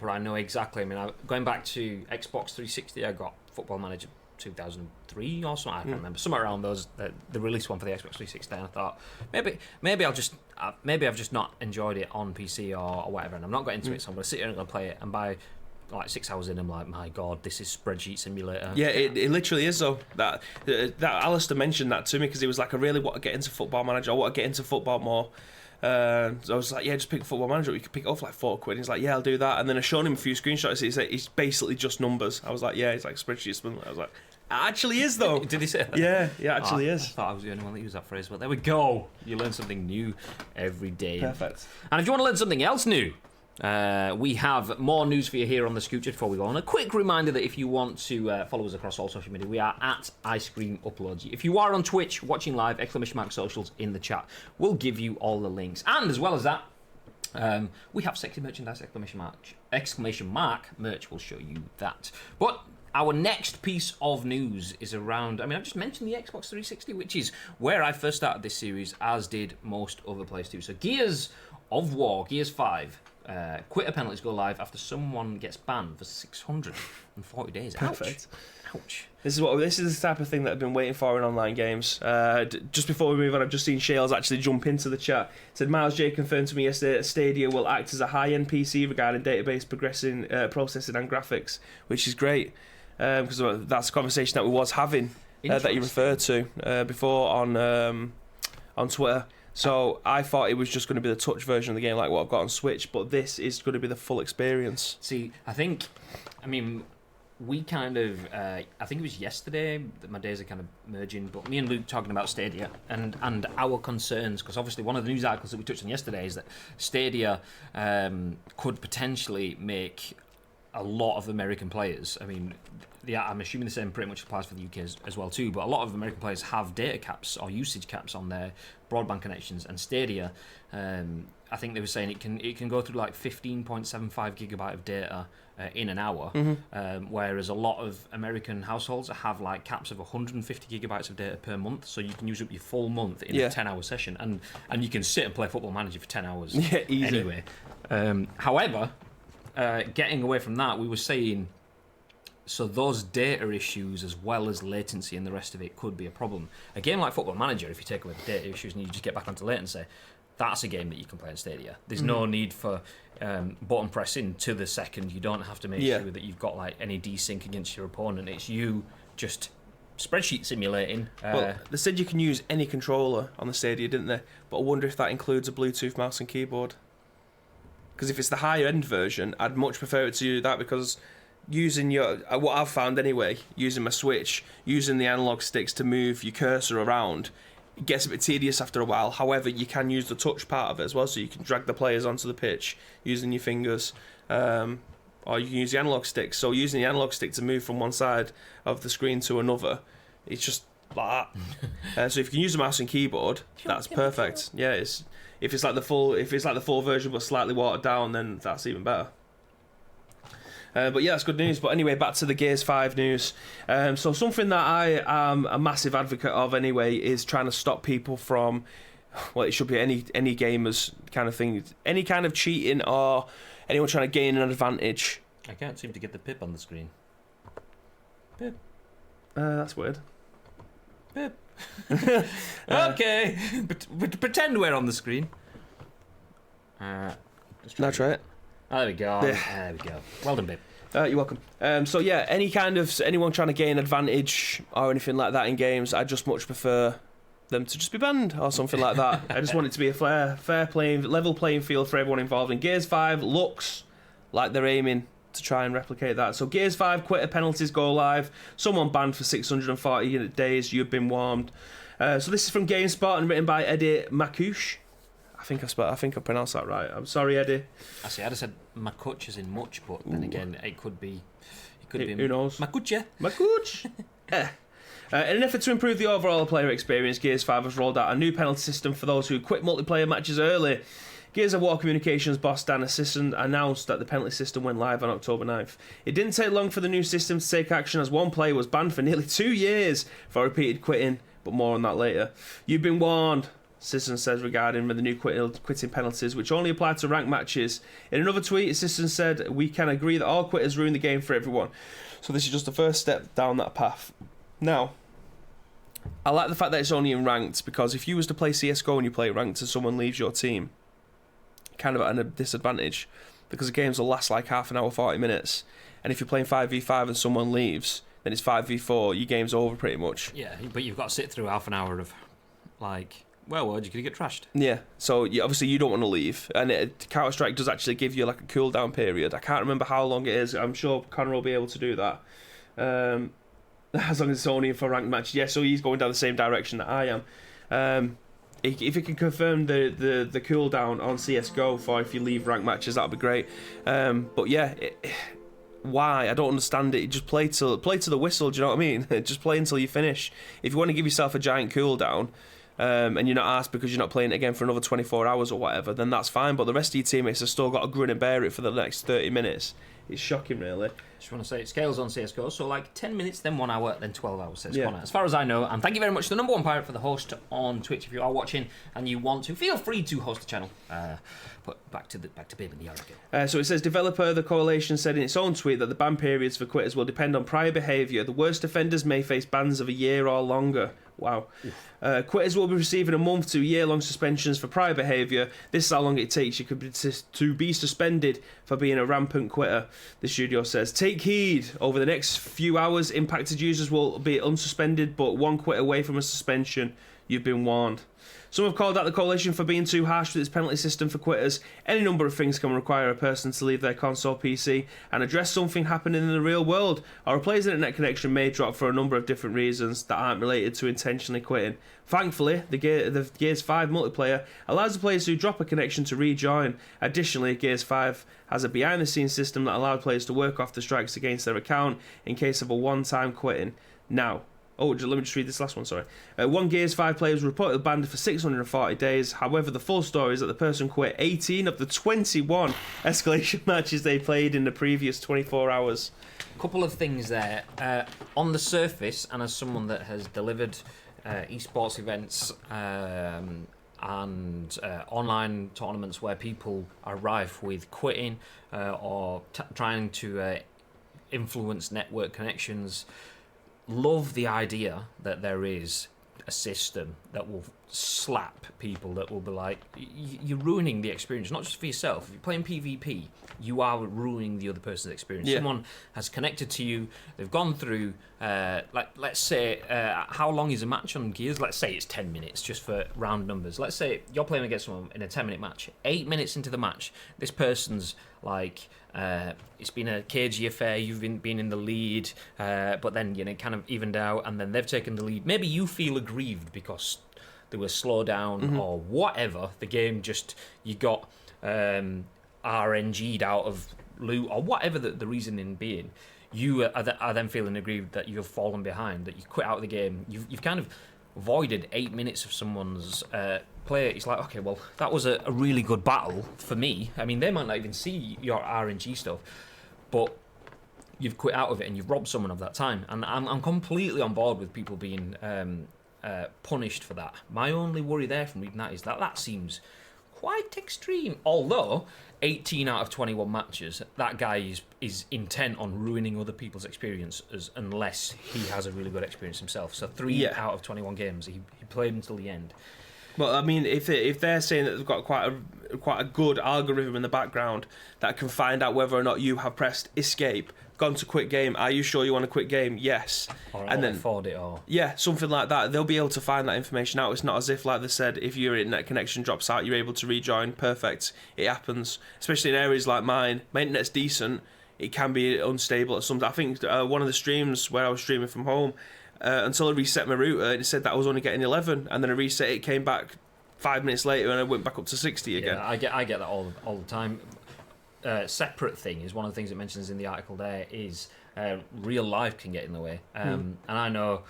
but I know exactly. I mean, going back to Xbox 360, I got Football Manager 2003 or something. I can't remember, somewhere around those. The release one for the Xbox 360, and I thought maybe I've just not enjoyed it on PC or whatever, and I'm not got into it. So I'm gonna sit here and I'm gonna play it, and by like 6 hours in, I'm like, my god, this is spreadsheet simulator. Yeah, it literally is though. That Alistair mentioned that to me because he was like, I really want to get into Football Manager. I want to get into football more. So I was like, yeah, just pick Football Manager. You could pick it up for like £4. And he's like, yeah, I'll do that. And then I showed him a few screenshots. He's like, it's basically just numbers. I was like, yeah, it's like spreadsheet. I was like, it actually is though. Did he say that? Yeah, it actually is. I thought I was the only one that used that phrase, but there we go. You learn something new every day. Perfect. And if you want to learn something else new, we have more news for you here on the Scoot. Just before we go on, a quick reminder that if you want to follow us across all social media, we are at Ice Cream Uploads. If you are on Twitch watching live, !socials in the chat, we'll give you all the links. And as well as that, we have sexy merchandise, ! Merch will show you that. But our next piece of news is around, I mean, I've just mentioned the Xbox 360, which is where I first started this series, as did most other players too. So Gears of War, Gears 5, Quitter penalties go live after someone gets banned for 640 days. Perfect. Ouch. This is the type of thing that I've been waiting for in online games. Just before we move on, I've just seen Shales actually jump into the chat. It said Miles J confirmed to me yesterday that Stadia will act as a high-end PC regarding database processing and graphics, which is great because that's a conversation that we was having that you referred to before on Twitter. So I thought it was just going to be the touch version of the game like what I've got on Switch, but this is going to be the full experience. See, we kind of, I think it was yesterday that my days are kind of merging, but me and Luke talking about Stadia and our concerns, because obviously one of the news articles that we touched on yesterday is that Stadia could potentially make a lot of American players, I mean, I'm assuming the same pretty much applies for the UK as well too, but a lot of American players have data caps or usage caps on their broadband connections, and Stadia, I think they were saying it can go through like 15.75 gigabyte of data in an hour, whereas a lot of American households have like caps of 150 gigabytes of data per month, so you can use up your full month in a 10-hour session, and you can sit and play Football Manager for 10 hours easy. Anyway. However, getting away from that, we were saying, so those data issues as well as latency and the rest of it could be a problem. A game like Football Manager, if you take away the data issues and you just get back onto latency, that's a game that you can play on Stadia. There's no need for button pressing to the second. You don't have to make sure that you've got like any desync against your opponent. It's you just spreadsheet simulating. Well, they said you can use any controller on the Stadia, didn't they? But I wonder if that includes a Bluetooth mouse and keyboard. Because if it's the higher end version, I'd much prefer it to do that, because using what I've found anyway, using my Switch, using the analog sticks to move your cursor around, it gets a bit tedious after a while. However, you can use the touch part of it as well, so you can drag the players onto the pitch using your fingers, or you can use the analog stick. So using the analog stick to move from one side of the screen to another, it's just like that. So if you can use a mouse and keyboard, that's perfect. Yeah, if it's like the full version but slightly watered down, then that's even better. But yeah, that's good news. But anyway, back to the Gears 5 news. So something that I am a massive advocate of anyway is trying to stop people from, well, it should be any gamers kind of thing, any kind of cheating or anyone trying to gain an advantage. I can't seem to get the pip on the screen. Pip. That's weird. Pip. Okay. But pretend we're on the screen. That's right. Oh, there we go. There we go. Well done, babe. You're welcome. So yeah, anyone trying to gain advantage or anything like that in games, I just much prefer them to just be banned or something like that. I just want it to be a level playing field for everyone involved. And Gears 5 looks like they're aiming to try and replicate that. So Gears 5 Quitter penalties go live. Someone banned for 640 days. You've been warned. So this is from GameSpot and written by Eddie Makuch. I think I pronounced that right. I'm sorry, Eddie. I see. I'd have said Makuch as in much, but then again, it could be. Who knows? Makuch. Makuch. In an effort to improve the overall player experience, Gears 5 has rolled out a new penalty system for those who quit multiplayer matches early. Gears of War Communications boss Dan Assistant announced that the penalty system went live on October 9th. It didn't take long for the new system to take action, as one player was banned for nearly 2 years for repeated quitting, but more on that later. You've been warned, Assistant says regarding the new quitting penalties, which only apply to ranked matches. In another tweet, Assistant said, "We can agree that all quitters ruin the game for everyone." So this is just the first step down that path. Now, I like the fact that it's only in ranked, because if you was to play CSGO and you play ranked and someone leaves your team, kind of at a disadvantage, because the games will last like half an hour, 40 minutes, and if you're playing 5v5 and someone leaves, then it's 5v4, your game's over pretty much. Yeah, but you've got to sit through half an hour of, like, well, you're going to get trashed. Yeah, so obviously you don't want to leave, and Counter-Strike does actually give you like a cooldown period. I can't remember how long it is. I'm sure Connor will be able to do that. As long as it's only for ranked matches. Yeah, so he's going down the same direction that I am. If you can confirm the cooldown on CSGO for if you leave ranked matches, that'd be great. But yeah, why? I don't understand it. You just play to the whistle. Do you know what I mean? Just play until you finish. If you want to give yourself a giant cooldown, and you're not asked because you're not playing it again for another 24 hours or whatever, then that's fine. But the rest of your teammates have still got to grin and bear it for the next 30 minutes. It's shocking, really. Just want to say it scales on CSGO, so like 10 minutes, then 1 hour, then 12 hours, says Yeah. Connor. As far as I know, and thank you very much to the number one pirate for the host on Twitch. If you are watching and you want to, feel free to host the channel. But back to Babe and the article. So it says, developer The Coalition said in its own tweet that the ban periods for quitters will depend on prior behaviour. The worst offenders may face bans of a year or longer. Wow. Quitters will be receiving a month to year-long suspensions for prior behaviour. This is how long it takes you to be suspended for being a rampant quitter, the studio says. Take heed. Over the next few hours, impacted users will be unsuspended, but one quit away from a suspension. You've been warned. Some have called out the coalition for being too harsh with its penalty system for quitters. Any number of things can require a person to leave their console PC and address something happening in the real world, or a player's internet connection may drop for a number of different reasons that aren't related to intentionally quitting. Thankfully, the Gears 5 multiplayer allows the players who drop a connection to rejoin. Additionally, Gears 5 has a behind-the-scenes system that allows players to work off the strikes against their account in case of a one-time quitting. Now, let me just read this last one, sorry. One Gears 5 player was reportedly banned for 640 days. However, the full story is that the person quit 18 of the 21 escalation matches they played in the previous 24 hours. Couple of things there. On the surface, and as someone that has delivered esports events and online tournaments where people are rife with quitting or trying to influence network connections, love the idea that there is a system that will slap people, that will be like, you're ruining the experience, not just for yourself. If you're playing PvP, you are ruining the other person's experience. Yeah. Someone has connected to you, they've gone through, let's say, how long is a match on Gears? Let's say it's 10 minutes, just for round numbers. Let's say you're playing against someone in a 10-minute match. 8 minutes into the match, this person's like, it's been a cagey affair, you've been in the lead, but then, kind of evened out, and then they've taken the lead. Maybe you feel aggrieved because they were slowed down or whatever. The game just, you got RNG'd out of loot or whatever the reasoning being. You are then feeling aggrieved that you've fallen behind, that you quit out of the game. You've kind of voided 8 minutes of someone's play. It's like, okay, well, that was a really good battle for me. I mean, they might not even see your RNG stuff, but you've quit out of it and you've robbed someone of that time. And I'm completely on board with people being punished for that. My only worry there from reading that is that seems quite extreme. Although 18 out of 21 matches, that guy is intent on ruining other people's experiences unless he has a really good experience himself. So 3 out of 21 games, he played until the end. Well, I mean, if they're saying that they've got quite a good algorithm in the background that can find out whether or not you have pressed escape, gone to quit game, are you sure you want to quit game? Yes. And then afford it, or something like that. They'll be able to find that information out. It's not as if, like they said, if your internet connection drops out, you're able to rejoin. Perfect. It happens, especially in areas like mine. My internet's decent. It can be unstable at some. I think one of the streams where I was streaming from home, until I reset my router, it said that I was only getting 11, and then I reset it, came back 5 minutes later, and I went back up to 60 again. Yeah, I get that all the time. Separate thing is one of the things it mentions in the article there is real life can get in the way. And I know,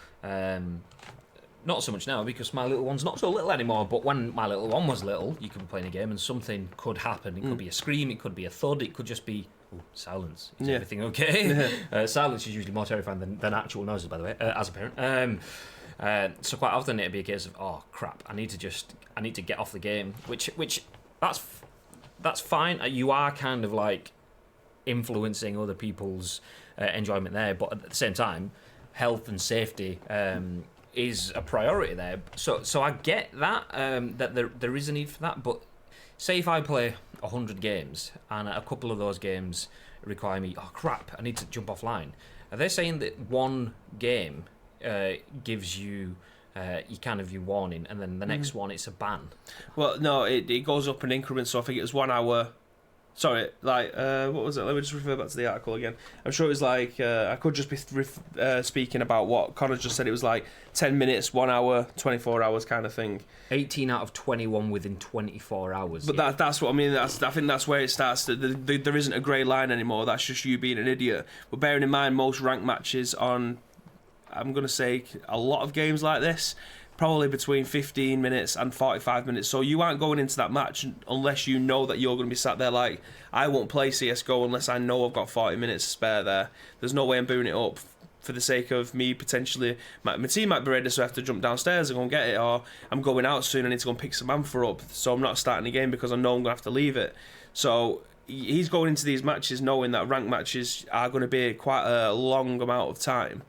not so much now because my little one's not so little anymore, but when my little one was little, you could be playing a game and something could happen. It could be a scream, it could be a thud, it could just be silence. Is everything okay? Silence is usually more terrifying than actual noises, by the way, as a parent. So quite often it'd be a case of, oh crap, I need to get off the game, which that's fine. You are kind of like influencing other people's enjoyment there, but at the same time, health and safety is a priority there. So I get that that there is a need for that. But say if I play 100 games and a couple of those games require me, oh crap, I need to jump offline. Are they saying that one game gives you your warning, and then the next one it's a ban? Well, no, it goes up in increments. So I think it was 1 hour. Sorry, like what was it? Let me just refer back to the article again. I'm sure it was like I could just be speaking about what Connor just said. It was like 10 minutes, 1 hour, 24 hours kind of thing. 18 out of 21 within 24 hours. But that's what I mean. I think that's where it starts. There isn't a grey line anymore. That's just you being an idiot. But bearing in mind, most ranked matches on, I'm going to say, a lot of games like this, probably between 15 minutes and 45 minutes. So you aren't going into that match unless you know that you're going to be sat there like, I won't play CSGO unless I know I've got 40 minutes to spare there. There's no way I'm booting it up for the sake of me potentially. My team might be ready, so I have to jump downstairs and go and get it, or I'm going out soon, I need to go and pick some Amphor up, so I'm not starting the game because I know I'm going to have to leave it. So he's going into these matches knowing that ranked matches are going to be quite a long amount of time.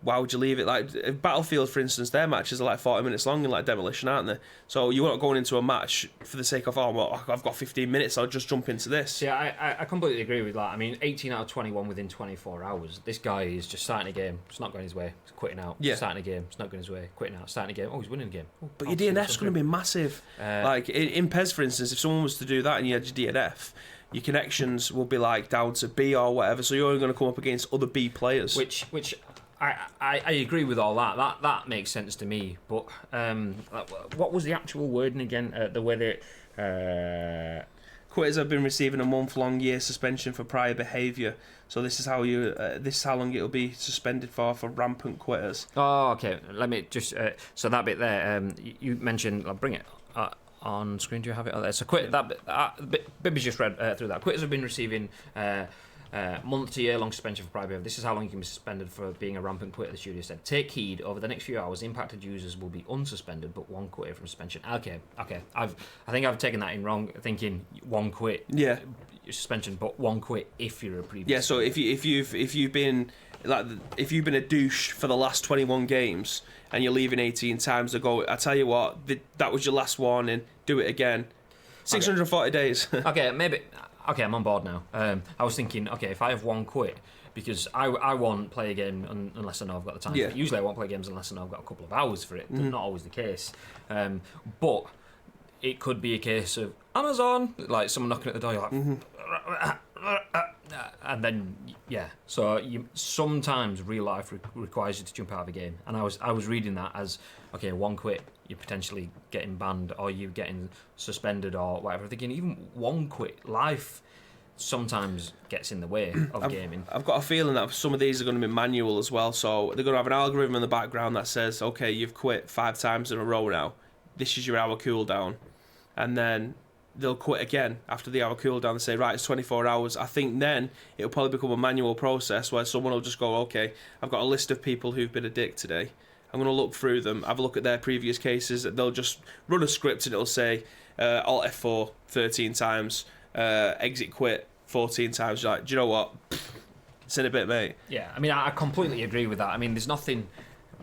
Why would you leave it? Like Battlefield, for instance, their matches are like 40 minutes long in like Demolition, aren't they? So you're not going into a match for the sake of, oh, well, I've got 15 minutes, I'll just jump into this. Yeah, I completely agree with that. I mean, 18 out of 21 within 24 hours. This guy is just starting a game, it's not going his way, he's quitting out. Yeah. Starting a game, it's not going his way, quitting out. Starting a game, oh, he's winning a game. Oh, but your DNF's going to be massive. Like in PES, for instance, if someone was to do that and you had your DNF, your connections will be like down to B or whatever, so you're only going to come up against other B players. Which I agree with all that. That makes sense to me. But what was the actual wording again? The way that quitters have been receiving a month-long year suspension for prior behaviour. So this is how long it'll be suspended for rampant quitters. Oh, okay. Let me just so that bit there. You mentioned. I'll bring it on screen. Do you have it? Oh, there. So Bibby's just read through that. Quitters have been receiving. Month to year long suspension for prior behaviour. This is how long you can be suspended for being a rampant quitter, the studio said. Take heed, over the next few hours, impacted users will be unsuspended, but one quit from suspension. Okay. I think I've taken that in wrong, thinking one quit. Yeah. Suspension, but one quit if you're a previous. Yeah. So if you've been a douche for the last 21 games and you're leaving 18 times to go, I tell you what, that was your last warning. Do it again. 640 days. Okay, maybe. Okay, I'm on board now. I was thinking, okay, if I have one quit, because I won't play a game unless I know I've got the time. Yeah. Usually I won't play games unless I know I've got a couple of hours for it. Not always the case. But it could be a case of Amazon, like someone knocking at the door, you're like, and then, yeah. So sometimes real life requires you to jump out of a game. And I was reading that as, okay, one quit, you're potentially getting banned or you're getting suspended or whatever. Thinking even one quit, life sometimes gets in the way of gaming. I've got a feeling that some of these are going to be manual as well. So they're going to have an algorithm in the background that says, okay, you've quit 5 times in a row now. This is your hour cooldown. And then they'll quit again after the hour cooldown and say, right, it's 24 hours. I think then it'll probably become a manual process where someone will just go, okay, I've got a list of people who've been a dick today. I'm going to look through them, have a look at their previous cases. They'll just run a script and it'll say Alt F4 13 times, exit quit 14 times. You're like, do you know what? It's in a bit, mate. Yeah, I mean, I completely agree with that. I mean, there's nothing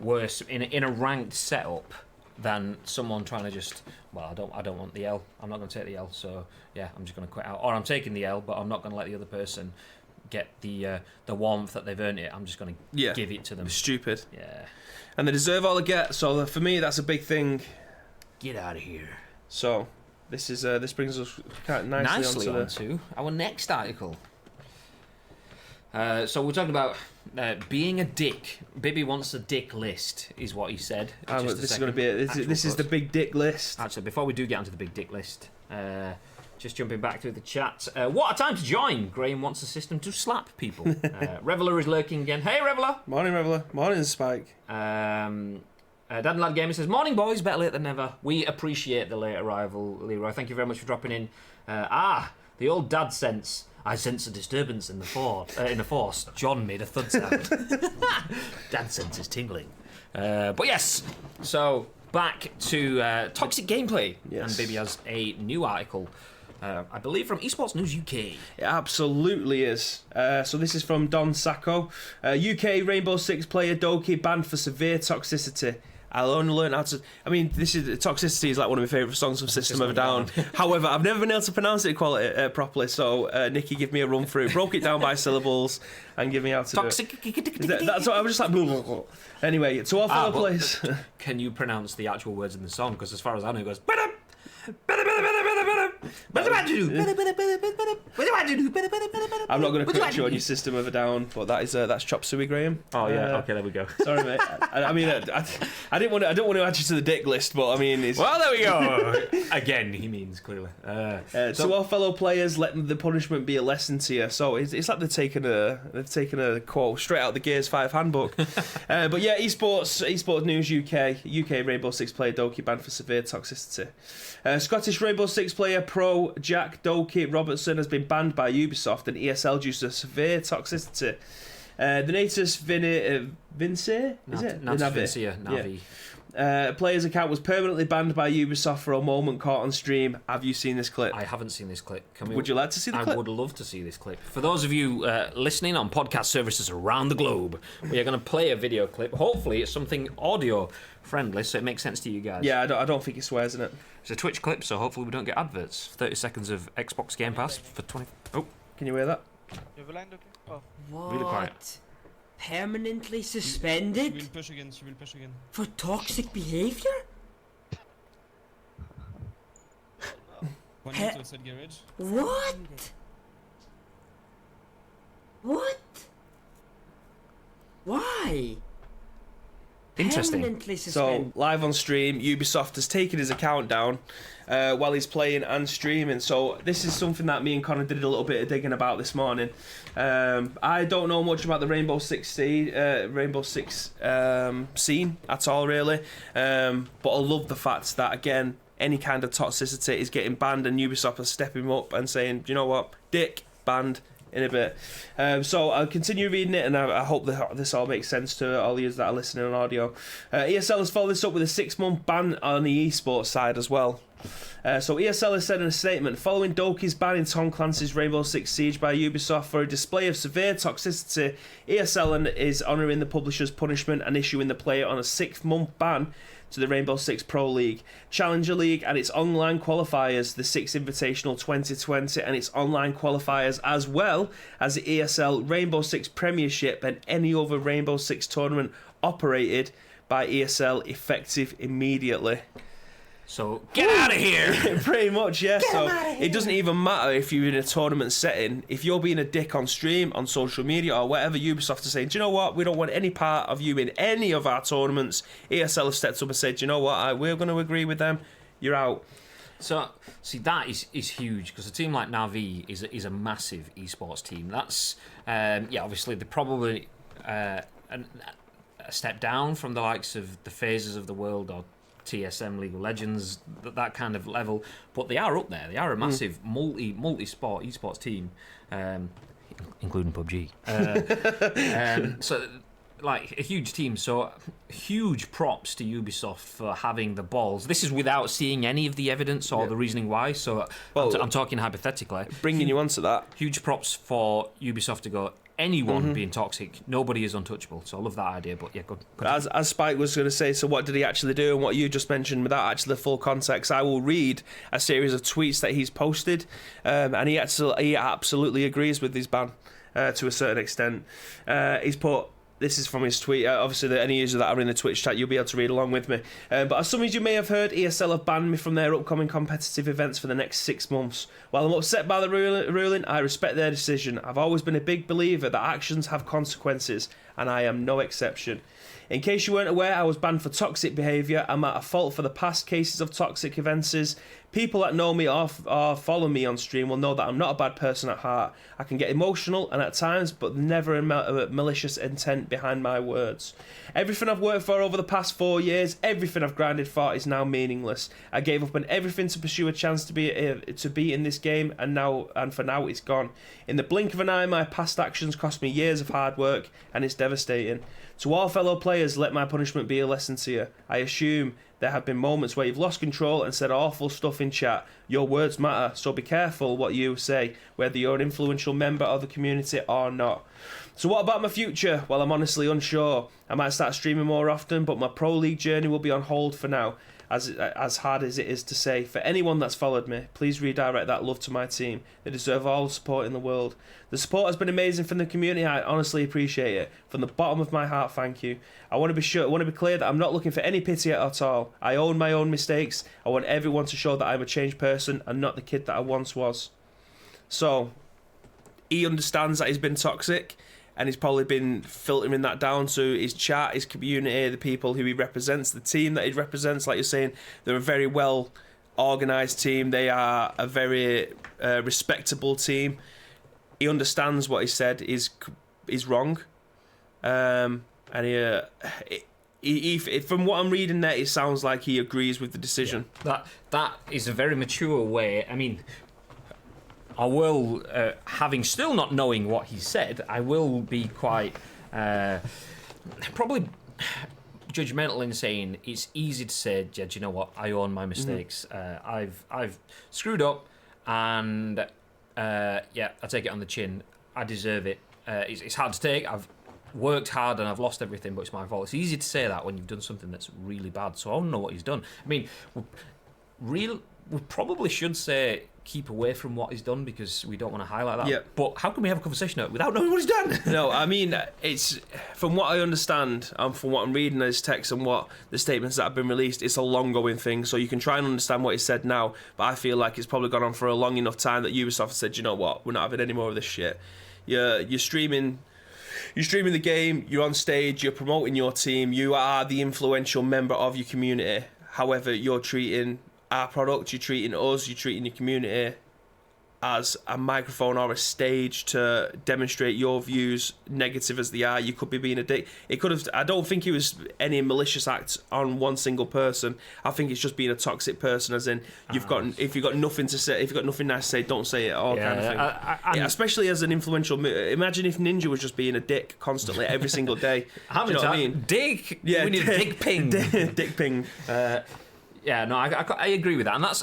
worse in a ranked setup than someone trying to just, well, I don't want the L. I'm not going to take the L, so yeah, I'm just going to quit out. Or I'm taking the L, but I'm not going to let the other person get the warmth that they've earned it. I'm just going to give it to them. Stupid. Yeah. And they deserve all they get. So for me, that's a big thing. Get out of here. So this brings us kind of nicely onto our next article. So we're talking about being a dick. Bibby wants a dick list, is what he said. This is going to be this is the big dick list. Actually, before we do get onto the big dick list, Just jumping back through the chat. What a time to join. Graham wants a system to slap people. Reveller is lurking again. Hey, Reveller. Morning, Reveller. Morning, Spike. Dad and Lad Gamer says, morning, boys. Better late than never. We appreciate the late arrival, Leroy. Thank you very much for dropping in. The old dad sense. I sense a disturbance in the force. John made a thud sound. Dad sense is tingling. But yes, so back to toxic gameplay. Yes. And Baby has a new article, I believe from Esports News UK. It absolutely is. So this is from Don Sacco. UK Rainbow Six player Doki banned for severe toxicity. I'll only learn how to... I mean, Toxicity is like one of my favourite songs from System of a Down. However, I've never been able to pronounce it properly, so Nikki, give me a run through. Broke it down by syllables and give me how to do it. That's what I was just like... Anyway, to all fellow players... Can you pronounce the actual words in the song? Because as far as I know, it goes... I'm not going to correct you on your System of a Down, but that's Chop Suey, Graham. Oh yeah, okay, there we go. Sorry, mate. I mean, I don't want to add you to the dick list, but I mean, well, there we go. Again, he means clearly. To our fellow players, let the punishment be a lesson to you. So it's like they've taken a quote straight out of the Gears 5 handbook. But yeah, esports news UK Rainbow Six player Doki banned for severe toxicity. Scottish Rainbow Six player pro Jack Doki Robertson has been banned by Ubisoft and ESL due to severe toxicity. The Natus Vince, is it? Navi. Player's account was permanently banned by Ubisoft for a moment caught on stream. Have you seen this clip? I haven't seen this clip. Would you like to see the clip? I would love to see this clip. For those of you listening on podcast services around the globe, we are going to play a video clip. Hopefully it's something audio friendly, so it makes sense to you guys. Yeah, I don't think it swears in it. It's a Twitch clip, so hopefully we don't get adverts. 30 seconds of Xbox Game Pass for 20... Oh. Can you hear that? What? Really quiet. Permanently suspended? She will push again. For toxic behaviour? What? What? Why? Interesting. Permanently suspended. So, live on stream, Ubisoft has taken his account down while he's playing and streaming. So, this is something that me and Connor did a little bit of digging about this morning. I don't know much about the Rainbow Six scene at all, really. But I love the fact that, again, any kind of toxicity is getting banned, and Ubisoft are stepping up and saying, you know what, dick, banned. In a bit. So I'll continue reading it, and I hope that this all makes sense to all of you that are listening on audio. ESL has followed this up with a 6-month ban on the esports side as well. So ESL has said in a statement, following Doki's ban in Tom Clancy's Rainbow Six Siege by Ubisoft for a display of severe toxicity, ESL is honouring the publisher's punishment and issuing the player on a 6-month ban to the Rainbow Six Pro League, Challenger League and its online qualifiers, the Six Invitational 2020 and its online qualifiers, as well as the ESL Rainbow Six Premiership and any other Rainbow Six tournament operated by ESL effective immediately. So, get out of here! Pretty much, yeah. So here. it doesn't even matter if you're in a tournament setting. If you're being a dick on stream, on social media, or whatever, Ubisoft are saying, do you know what? We don't want any part of you in any of our tournaments. ESL have stepped up and said, do you know what? We're going to agree with them. You're out. So, see, that is huge, because a team like Navi is a massive esports team. That's, obviously, they're probably a step down from the likes of the Phases of the world or TSM, League of Legends, that kind of level, but they are up there. They are a massive multi-sport esports team, including PUBG. So, like, a huge team. So, huge props to Ubisoft for having the balls. This is without seeing any of the evidence or the reasoning why. So, I'm talking hypothetically. Bringing you onto that. Huge props for Ubisoft to go, anyone being toxic, nobody is untouchable. So I love that idea, but yeah, good. As Spike was going to say, so what did he actually do, and what you just mentioned without actually the full context, I will read a series of tweets that he's posted, and he absolutely agrees with his ban to a certain extent. He's put, this is from his tweet, obviously any users that are in the Twitch chat, you'll be able to read along with me. But as some of you may have heard, ESL have banned me from their upcoming competitive events for the next 6 months. While I'm upset by the ruling, I respect their decision. I've always been a big believer that actions have consequences, and I am no exception. In case you weren't aware, I was banned for toxic behaviour. I'm at a fault for the past cases of toxic events People that know me or follow me on stream will know that I'm not a bad person at heart. I can get emotional and at times, but never a malicious intent behind my words. Everything I've worked for over the past 4 years, everything I've grinded for is now meaningless. I gave up on everything to pursue a chance to be in this game, and for now it's gone. In the blink of an eye, my past actions cost me years of hard work, and it's devastating. To all fellow players, let my punishment be a lesson to you. I assume there have been moments where you've lost control and said awful stuff in chat. Your words matter, so be careful what you say, whether you're an influential member of the community or not. So what about my future? Well, I'm honestly unsure. I might start streaming more often, but my Pro League journey will be on hold for now. As hard as it is to say, for anyone that's followed me, please redirect that love to my team. They deserve all the support in the world. The support has been amazing from the community. I honestly appreciate it. From the bottom of my heart, thank you. I want to be clear that I'm not looking for any pity at all. I own my own mistakes. I want everyone to show that I'm a changed person and not the kid that I once was. So, he understands that he's been toxic, and he's probably been filtering that down to his chat, his community, the people who he represents, the team that he represents. Like you're saying, they're a very well organised team. They are a very respectable team. He understands what he said is wrong, and he from what I'm reading there, it sounds like he agrees with the decision. Yeah. That is a very mature way. I mean, I will, having still not knowing what he said, I will be quite probably judgmental in saying it's easy to say, yeah, do you know what? I own my mistakes. I've screwed up, and yeah, I take it on the chin. I deserve it. It's hard to take. I've worked hard and I've lost everything, but it's my fault. It's easy to say that when you've done something that's really bad. So I don't know what he's done. I mean, we probably should say keep away from what he's done because we don't want to highlight that. Yep. But how can we have a conversation without knowing what he's done? No, I mean, it's from what I understand and from what I'm reading in his text and what the statements that have been released, it's a long-going thing. So you can try and understand what he said now, but I feel like it's probably gone on for a long enough time that Ubisoft has said, you know what, we're not having any more of this shit. You're streaming the game, you're on stage, you're promoting your team, you are the influential member of your community. However, you're treating our product, you're treating us, you're treating your community as a microphone or a stage to demonstrate your views, negative as they are. You could be being a dick. It could have. I don't think it was any malicious acts on one single person. I think it's just being a toxic person, as in if you've got nothing to say, if you've got nothing nice to say, don't say it. All kind of thing. Yeah, especially as an influential. Imagine if Ninja was just being a dick constantly every single day. How many times? I mean? Dick. Yeah, we need a dick ping. Dick ping. Yeah, no, I agree with that, and that's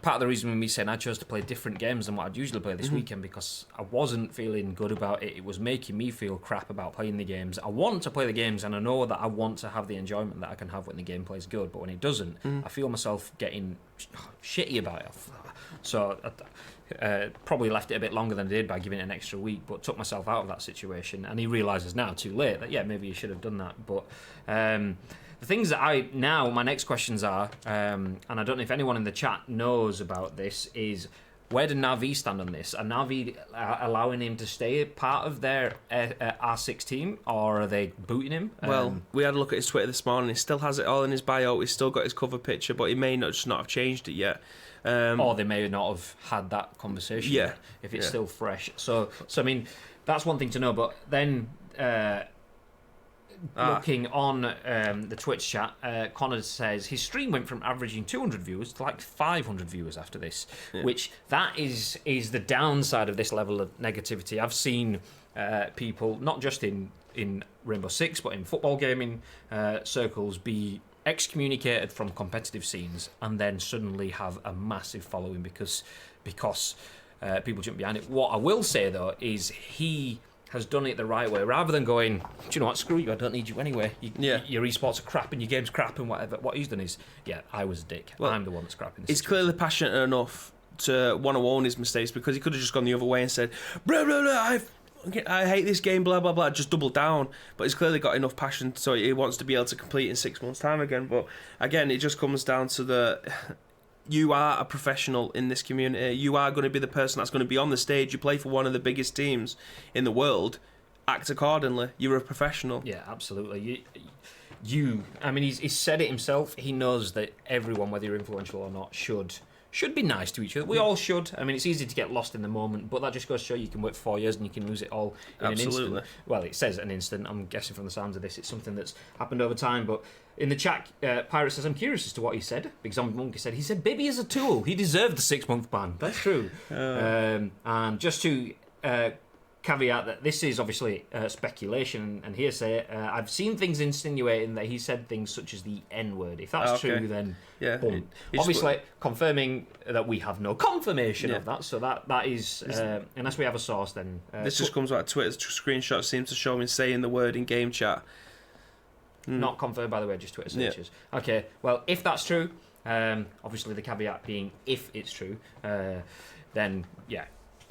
part of the reason with me saying I chose to play different games than what I'd usually play this weekend, because I wasn't feeling good about it. It was making me feel crap about playing the games. I want to play the games, and I know that I want to have the enjoyment that I can have when the gameplay is good, but when it doesn't, I feel myself getting shitty about it. So I probably left it a bit longer than I did by giving it an extra week, but took myself out of that situation, and he realises now, too late, that yeah, maybe you should have done that. But the things that my next questions are, and I don't know if anyone in the chat knows about this, is where did Navi stand on this? Are Navi allowing him to stay part of their R6 team, or are they booting him? Well, we had a look at his Twitter this morning. He still has it all in his bio. He's still got his cover picture, but he may not have changed it yet. Or they may not have had that conversation yet, if it's still fresh. So I mean, that's one thing to know. But then looking on the Twitch chat, Connor says his stream went from averaging 200 viewers to like 500 viewers after this, which that is the downside of this level of negativity. I've seen people, not just in Rainbow Six, but in football gaming circles, be excommunicated from competitive scenes and then suddenly have a massive following because people jump behind it. What I will say, though, is he has done it the right way, rather than going, do you know what, screw you, I don't need you anyway. Your esports are crap and your game's crap and whatever. What he's done is, I was a dick. Well, I'm the one that's crap in this. He's clearly passionate enough to want to own his mistakes, because he could have just gone the other way and said, blah, blah, blah, I hate this game, blah, blah, blah, just double down. But he's clearly got enough passion, so he wants to be able to complete in 6 months' time again. But again, it just comes down to you are a professional in this community. You are going to be the person that's going to be on the stage. You play for one of the biggest teams in the world. Act accordingly. You're a professional. Yeah, absolutely. I mean, he's said it himself. He knows that everyone, whether you're influential or not, should should be nice to each other. We all should. I mean, it's easy to get lost in the moment, but that just goes to show you can work for 4 years and you can lose it all in an instant. Well, it says an instant. I'm guessing from the sounds of this, it's something that's happened over time. But in the chat, Pirate says, I'm curious as to what he said. Big Zombie Monkey said, he said, Bibby is a tool. He deserved the 6-month ban. That's true. And just to... caveat that this is obviously speculation and hearsay. I've seen things insinuating that he said things such as the N-word. If that's true, then boom. Obviously, confirming that we have no confirmation of that. So that is, unless we have a source, then... this just comes out of Twitter's screenshot seems to show him saying the word in game chat. Not confirmed, by the way, just Twitter searches. Yeah. Okay, well, if that's true, obviously the caveat being if it's true, then, yeah,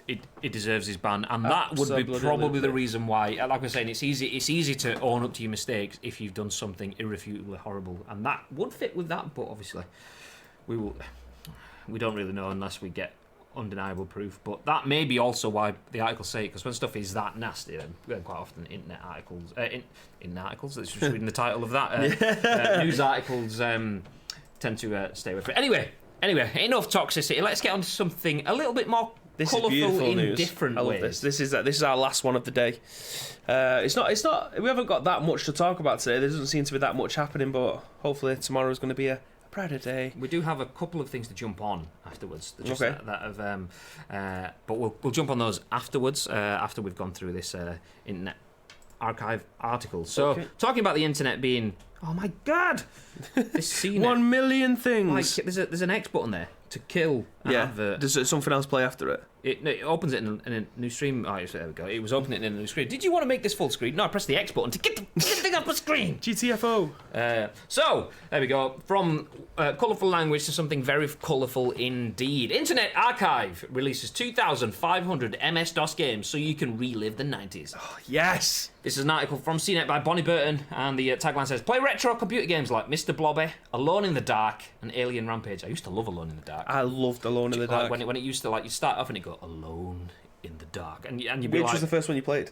it deserves his ban, and that would be probably the reason why. Like I was saying, it's easy to own up to your mistakes if you've done something irrefutably horrible, and that would fit with that. But obviously, we don't really know unless we get undeniable proof. But that may be also why the articles say it, because when stuff is that nasty, then quite often internet articles, in articles. That's just reading the title of that. News articles tend to stay with it. Anyway, enough toxicity. Let's get on to something a little bit more. This colourful is beautiful in news. different I love ways. this. This is our last one of the day. It's not. We haven't got that much to talk about today. There doesn't seem to be that much happening, but hopefully tomorrow is going to be a brighter day. We do have a couple of things to jump on afterwards. That have, but we'll jump on those afterwards. After we've gone through this internet archive article. So talking about the internet being, oh my god, this scene. 1 million things. Like, there's an X button there to kill an advert. Does something else play after it? It opens it in a new stream. Oh, there we go. It was opening it in a new screen. Did you want to make this full screen? No, I pressed the X button to get the thing off the screen. GTFO. So, there we go. From colourful language to something very colourful indeed. Internet Archive releases 2,500 MS-DOS games so you can relive the 90s. Oh, yes! This is an article from CNET by Bonnie Burton, and the tagline says, play retro computer games like Mr. Blobby, Alone in the Dark, and Alien Rampage. I used to love Alone in the Dark. I loved Alone in the Dark. When it used to, like, you start off and it go, Alone in the Dark. And you'd be Which like... was the first one you played?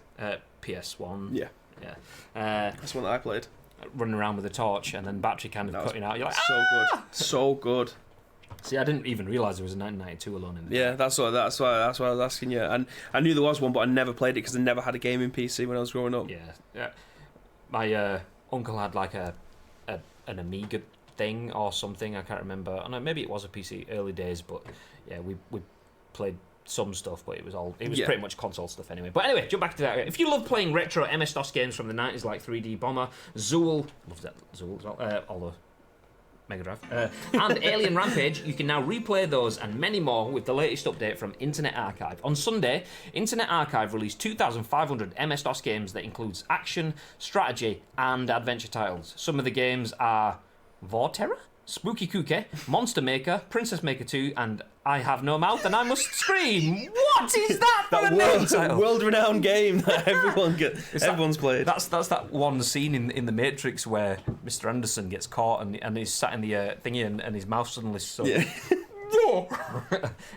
PS1. Yeah. That's one that I played. Running around with a torch and then battery kind of cutting out. You're like, so good. So good. See, I didn't even realise there was a 1992 Alone in the Dark. Yeah, that's why I was asking you. And I knew there was one, but I never played it because I never had a gaming PC when I was growing up. Yeah. My uncle had like an Amiga thing or something. I can't remember. I know maybe it was a PC early days, but yeah, we played some stuff, but it was pretty much console stuff anyway. But anyway, jump back to that. If you love playing retro MS-DOS games from the 90s like 3D Bomber, Zool, love that Zool as well, although Mega Drive, and Alien Rampage, you can now replay those and many more with the latest update from Internet Archive. On Sunday, Internet Archive released 2,500 MS-DOS games that includes action, strategy, and adventure titles. Some of the games are Vorterra, Spooky Cookie, Monster Maker, Princess Maker 2, and I Have No Mouth and I Must Scream. What is that for a name title? World-renowned game that everyone's played. That's that one scene in The Matrix where Mr. Anderson gets caught and he's sat in the thingy and his mouth suddenly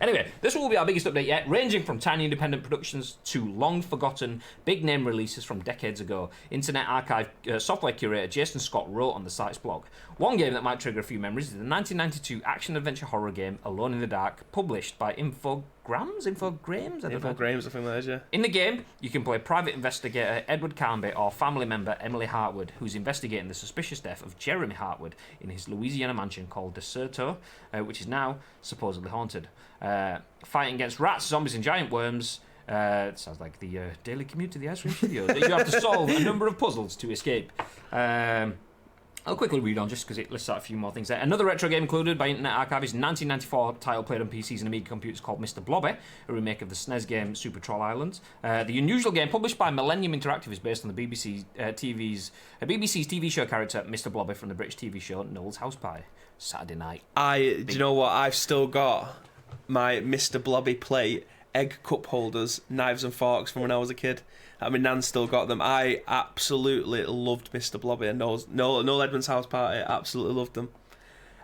Anyway, this will be our biggest update yet, ranging from tiny independent productions to long-forgotten, big-name releases from decades ago. Internet Archive software curator Jason Scott wrote on the site's blog. One game that might trigger a few memories is the 1992 action-adventure horror game Alone in the Dark, published by Infogrames, I think that is, yeah. In the game, you can play private investigator Edward Carnby or family member Emily Hartwood, who's investigating the suspicious death of Jeremy Hartwood in his Louisiana mansion called Deserto, which is now supposedly haunted. Fighting against rats, zombies, and giant worms. It sounds like the daily commute to the ice cream studio. You have to solve a number of puzzles to escape. I'll quickly read on just because it lists out a few more things there. Another retro game included by Internet Archive is a 1994 title played on PCs and Amiga computers called Mr. Blobby, a remake of the SNES game Super Troll Island. The unusual game published by Millennium Interactive is based on the BBC's TV show character Mr. Blobby from the British TV show Noel's House Pie. Saturday night. Do you know what? I've still got my Mr. Blobby plate, egg cup holders, knives and forks from when I was a kid. I mean, Nan's still got them. I absolutely loved Mr. Blobby and Noel Edmonds' house party. Absolutely loved them.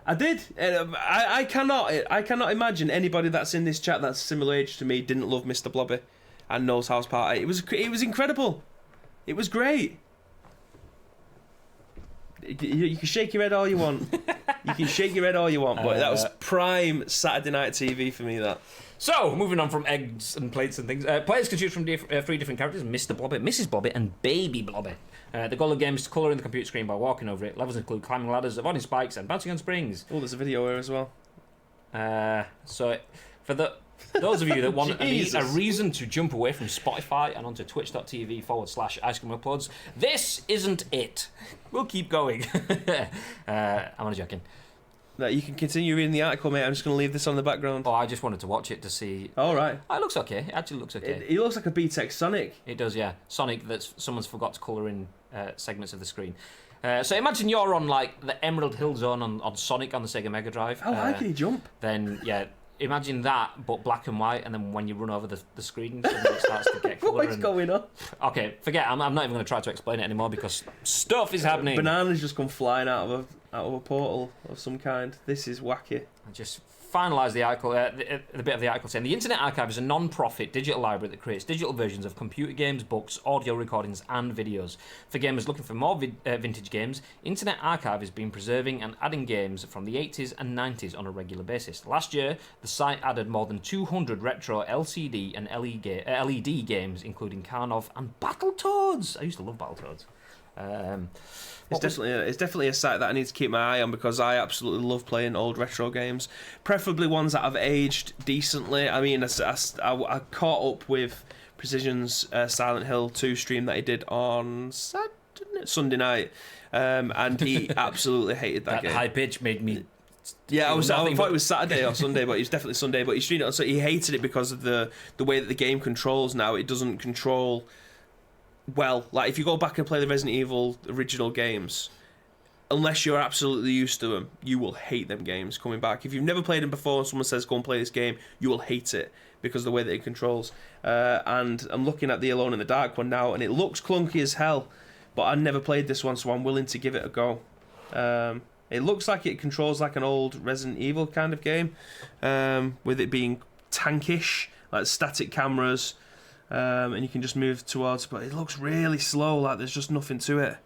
I did. I cannot imagine anybody that's in this chat that's similar age to me didn't love Mr. Blobby and Noel's house party. It was incredible. It was great. You can shake your head all you want. You can shake your head all you want, but that was prime Saturday night TV for me, that. So, moving on from eggs and plates and things. Players can choose from 3 different characters: Mr. Blobbit, Mrs. Blobbit, and Baby Blobbit. The goal of the game is to colour in the computer screen by walking over it. Levels include climbing ladders, avoiding spikes, and bouncing on springs. Oh, there's a video here as well. So, for those of you that want a reason to jump away from Spotify and onto twitch.tv/icecreamuploads, this isn't it. We'll keep going. I'm only joking. No, you can continue reading the article, mate. I'm just going to leave this on the background. Oh, I just wanted to watch it to see. All right. Oh, it looks okay. It actually looks okay. He looks like a BTEC Sonic. It does, yeah. Sonic that someone's forgot to colour in segments of the screen. So imagine you're on like the Emerald Hill Zone on Sonic on the Sega Mega Drive. Oh, how can he jump? Then, yeah, imagine that, but black and white, and then when you run over the screen, it starts to get colour. What's going on? Okay, forget I'm not even going to try to explain it anymore because stuff is happening. Bananas just come flying out of a portal of some kind. This is wacky. I just finalised the article, the bit of the article saying the Internet Archive is a non-profit digital library that creates digital versions of computer games, books, audio recordings and videos. For gamers looking for more vintage games, Internet Archive has been preserving and adding games from the 80s and 90s on a regular basis. Last year, the site added more than 200 retro LCD and LED games, including Karnov and Battletoads. I used to love Battletoads. It's definitely a site that I need to keep my eye on because I absolutely love playing old retro games, preferably ones that have aged decently. I mean, I caught up with Precision's Silent Hill 2 stream that he did on Sunday night, and he absolutely hated that game. High pitch made me. Yeah, I thought it was Saturday or Sunday, but it was definitely Sunday. But he streamed it, so he hated it because of the way that the game controls now. It doesn't control. Well, like if you go back and play the Resident Evil original games, unless you're absolutely used to them, you will hate them games coming back. If you've never played them before and someone says go and play this game, you will hate it because of the way that it controls. And I'm looking at the Alone in the Dark one now, and it looks clunky as hell, but I never played this one, so I'm willing to give it a go. It looks like it controls like an old Resident Evil kind of game, with it being tankish, like static cameras. And you can just move towards, but it looks really slow. Like there's just nothing to it.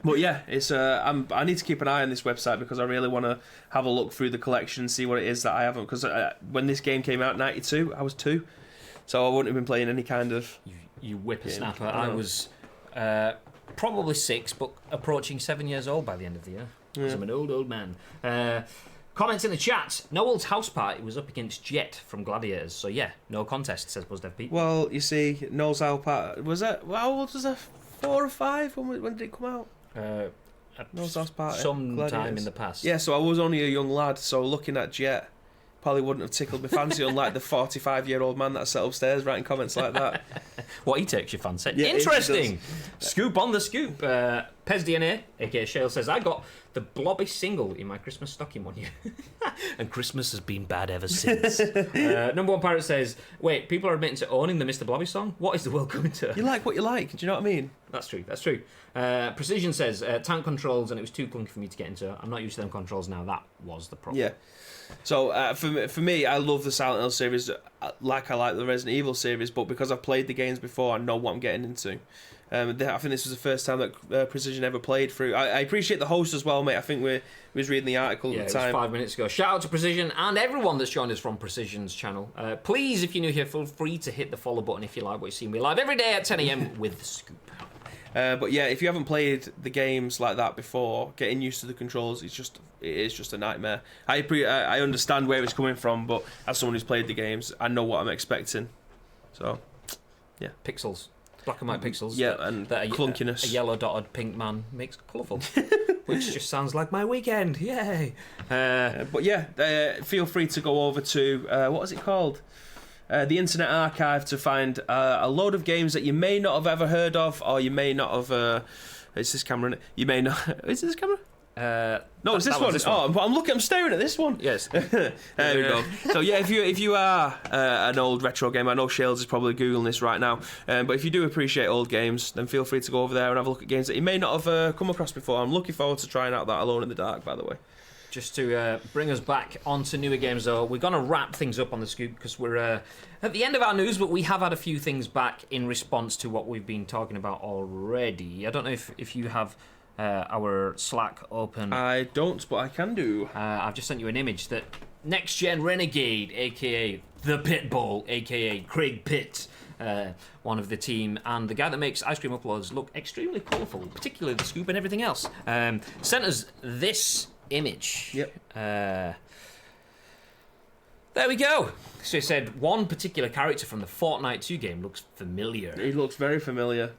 But yeah, it's I need to keep an eye on this website because I really want to have a look through the collection, see what it is that I haven't. Because when this game came out in '92, I was 2, so I wouldn't have been playing any kind of. You whippersnapper. I was probably 6, but approaching 7 years old by the end of the year. Yeah. I'm an old man. Comments in the chat. Noel's house party was up against Jet from Gladiators, so yeah, no contest, says BuzzDev Pete. Well, you see, Noel's house party was that? How old was that? 4 or 5? When did it come out? Noel's house party. Sometime in the past. Yeah, so I was only a young lad, so looking at Jet probably wouldn't have tickled my fancy, unlike the 45-year-old man that sat upstairs writing comments like that. What, he takes your fancy? Yeah, interesting. Scoop on the scoop. Pez DNA, aka Shale, says I got the Blobby single in my Christmas stocking one year, and Christmas has been bad ever since. Number One Pirate says, "Wait, people are admitting to owning the Mr. Blobby song. What is the world coming to?" You like what you like. Do you know what I mean? That's true. That's true. Precision says tank controls, and it was too clunky for me to get into. I'm not used to them controls now. That was the problem. Yeah. So for me, I love the Silent Hill series like I like the Resident Evil series, but because I've played the games before, I know what I'm getting into. I think this was the first time that Precision ever played through. I appreciate the host as well, mate. I think we was reading the article at the time. It was 5 minutes ago. Shout out to Precision and everyone that's joined us from Precision's channel. Please, if you're new here, feel free to hit the follow button if you like what you see. We're live every day at 10 a.m. with the Scoop. But yeah, if you haven't played the games like that before, getting used to the controls it is just a nightmare. I understand where it's coming from, but as someone who's played the games, I know what I'm expecting. So, yeah, pixels, black and white pixels. Yeah, and clunkiness. A yellow dotted pink man makes colourful, which just sounds like my weekend. Yay! But yeah, feel free to go over to what is it called? The Internet Archive to find a load of games that you may not have ever heard of, or you may not have. Is this camera in it? You may not. Is this camera? No, it's this one. I'm staring at this one. Yes. There we go. So yeah, if you are an old retro game, I know Shales is probably googling this right now. But if you do appreciate old games, then feel free to go over there and have a look at games that you may not have come across before. I'm looking forward to trying out that Alone in the Dark, by the way. just to bring us back onto newer games, though. We're going to wrap things up on the scoop because we're at the end of our news, but we have had a few things back in response to what we've been talking about already. I don't know if you have our Slack open. I don't, but I can do. I've just sent you an image that Next Gen Renegade, a.k.a. The Pitbull, a.k.a. Craig Pitt, one of the team, and the guy that makes ice cream uploads look extremely colourful, particularly the scoop and everything else, sent us this image. Yep. There we go. So he said, one particular character from the Fortnite 2 game looks familiar. He looks very familiar.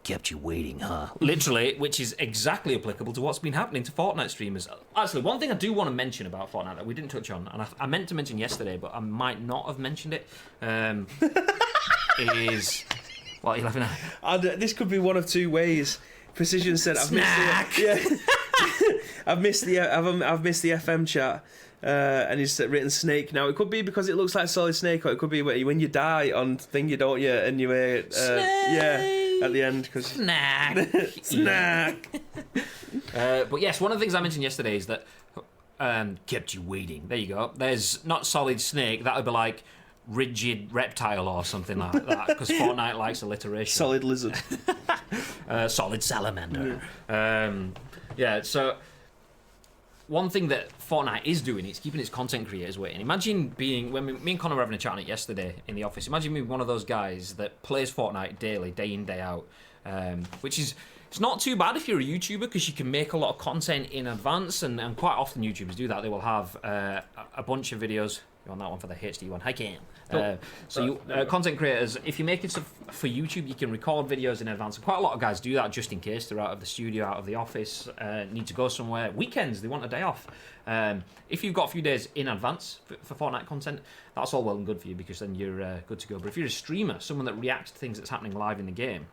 Kept you waiting, huh? Literally, which is exactly applicable to what's been happening to Fortnite streamers. Actually, one thing I do want to mention about Fortnite that we didn't touch on, and I meant to mention yesterday, but I might not have mentioned it, is... What are you laughing at? This could be one of two ways. Precision said, "I've Snack! missed the I've missed the FM chat." And he's written snake. Now it could be because it looks like Solid Snake, or it could be when you die on thing you don't you and you at the end because Snack. snack. But yes, one of the things I mentioned yesterday is that kept you waiting. There you go. There's not Solid Snake. That would be like rigid reptile or something like that, because Fortnite likes alliteration. Solid lizard. Solid salamander. So one thing that Fortnite is doing is keeping its content creators waiting. Imagine being, when me and Connor were having a chat on it yesterday in the office, imagine being one of those guys that plays Fortnite daily, day in, day out, which is, it's not too bad if you're a YouTuber because you can make a lot of content in advance, and quite often YouTubers do that. They will have a bunch of videos. You want that one for the HD one? Hi, Cam. Content creators, if you make it for YouTube, you can record videos in advance. And quite a lot of guys do that just in case they're out of the studio, out of the office, need to go somewhere. Weekends, they want a day off. If you've got a few days in advance for Fortnite content, that's all well and good for you because then you're good to go. But if you're a streamer, someone that reacts to things that's happening live in the game,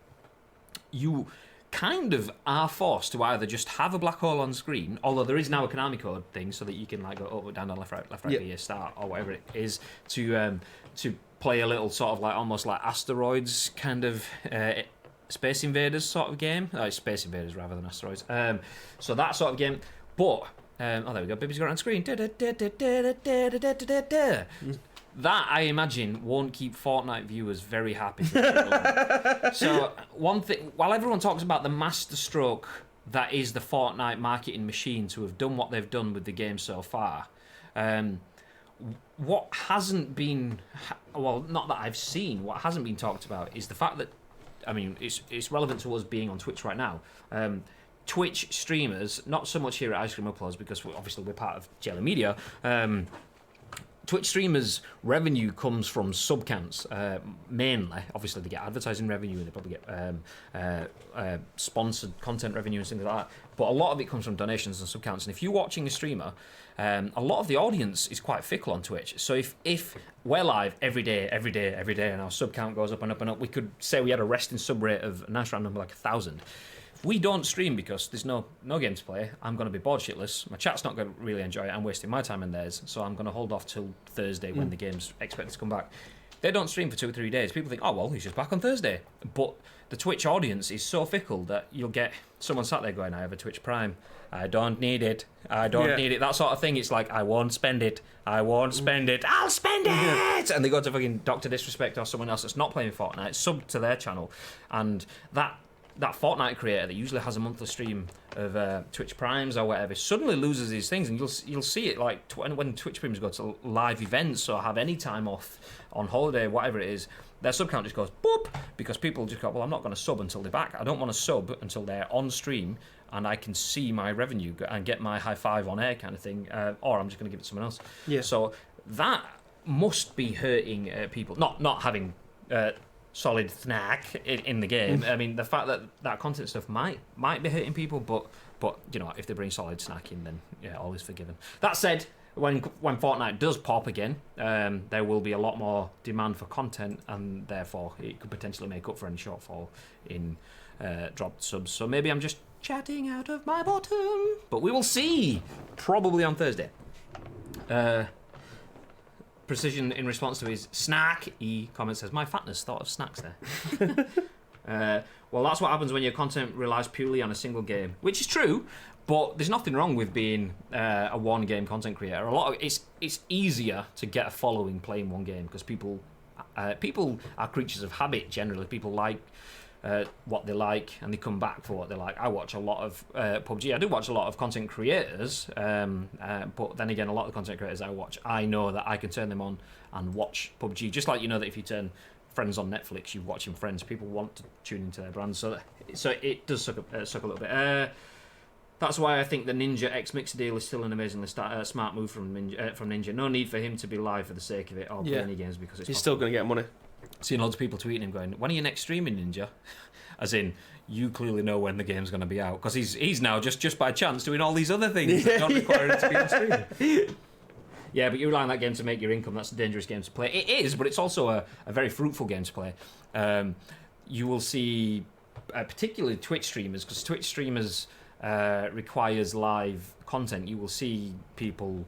you kind of are forced to either just have a black hole on screen, although there is now a Konami code thing so that you can like go up, down, left, right, B, start, or whatever it is, to play a little sort of like almost like asteroids kind of Space Invaders sort of game. Space Invaders rather than asteroids. So that sort of game. But there we go. Baby's got it on screen. That, I imagine, won't keep Fortnite viewers very happy. So, one thing, while everyone talks about the masterstroke that is the Fortnite marketing machine to have done what they've done with the game so far, what hasn't been, well, not that I've seen, what hasn't been talked about is the fact that, I mean, it's relevant to us being on Twitch right now. Twitch streamers, not so much here at Ice Cream Uploads because obviously we're part of Jelly Media, Twitch streamers' revenue comes from sub counts, mainly. Obviously, they get advertising revenue and they probably get sponsored content revenue and things like that. But a lot of it comes from donations and sub counts. And if you're watching a streamer, a lot of the audience is quite fickle on Twitch. So if we're live every day, and our sub count goes up and up and up, we could say we had a resting sub rate of a nice round number like 1,000. If we don't stream because there's no game to play, I'm going to be bored shitless. My chat's not going to really enjoy it. I'm wasting my time and theirs. So I'm going to hold off till Thursday when the game's expected to come back. They don't stream for 2 or 3 days. People think, oh, well, he's just back on Thursday. But the Twitch audience is so fickle that you'll get someone sat there going, I have a Twitch Prime. I don't need it. I don't need it. That sort of thing. It's like, I won't spend it. I won't spend it. I'll spend it! And they go to fucking Dr. Disrespect or someone else that's not playing Fortnite, sub to their channel. And that Fortnite creator that usually has a monthly stream of Twitch Primes or whatever suddenly loses these things, and you'll see it like when Twitch Primes go to live events or have any time off on holiday, whatever it is, their sub count just goes boop because people just go, well, I'm not going to sub until they're back. I don't want to sub until they're on stream and I can see my revenue and get my high five on air kind of thing, or I'm just going to give it to someone else. Yeah. So that must be hurting people. Not having. Solid snack in the game. I mean, the fact that content stuff might be hurting people, but you know, if they bring solid snack in, then yeah, all is forgiven. That said, when Fortnite does pop again, there will be a lot more demand for content, and therefore it could potentially make up for any shortfall in dropped subs. So maybe I'm just chatting out of my bottom, but we will see. Probably on Thursday. Precision in response to his snack comment says, my fatness thought of snacks there. Well, that's what happens when your content relies purely on a single game, which is true. But there's nothing wrong with being a one-game content creator. It's easier to get a following playing one game because people are creatures of habit generally. People like what they like and they come back for what they like. I watch a lot of PUBG. I do watch a lot of content creators, but then again, a lot of the content creators I watch, I know that I can turn them on and watch PUBG. Just like you know that if you turn Friends on Netflix, you're watching Friends. People want to tune into their brands, so it does suck a little bit. That's why I think the Ninja X Mixer deal is still an amazingly smart move from Ninja. No need for him to be live for the sake of it or play any games because it's he's still going to get money. Seeing loads of people tweeting him going, when are you next streaming, Ninja? As in, you clearly know when the game's going to be out because he's now just by chance doing all these other things that don't require him to be on stream. Yeah, but you rely on that game to make your income. That's a dangerous game to play. It is, but it's also a very fruitful game to play. You will see, particularly Twitch streamers, because Twitch streamers requires live content. You will see people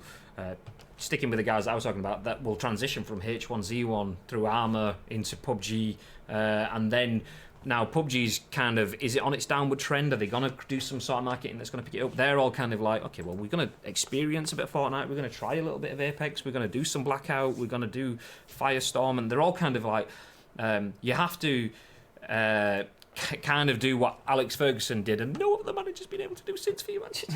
sticking with the guys that I was talking about that will transition from H1Z1 through Armour into PUBG, and then now PUBG's kind of, is it on its downward trend? Are they going to do some sort of marketing that's going to pick it up? They're all kind of like, okay, well, we're going to experience a bit of Fortnite, we're going to try a little bit of Apex, we're going to do some Blackout, we're going to do Firestorm, and they're all kind of like, you have to kind of do what Alex Ferguson did and no other manager's been able to do since few matches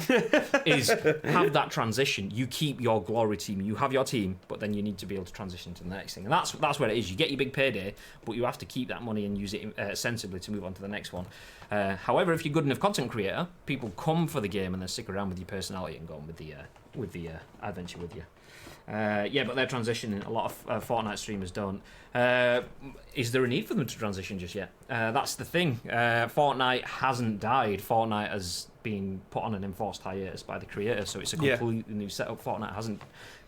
is have that transition. You keep your glory team, you have your team, but then you need to be able to transition to the next thing, and that's where it is. You get your big payday, but you have to keep that money and use it sensibly to move on to the next one. However, if you're good enough content creator, people come for the game and then stick around with your personality and go on with the adventure with you. Yeah, but they're transitioning. A lot of Fortnite streamers don't. Is there a need for them to transition just yet? That's the thing. Fortnite hasn't died. Fortnite has been put on an enforced hiatus by the creator, so it's a completely new setup. Fortnite hasn't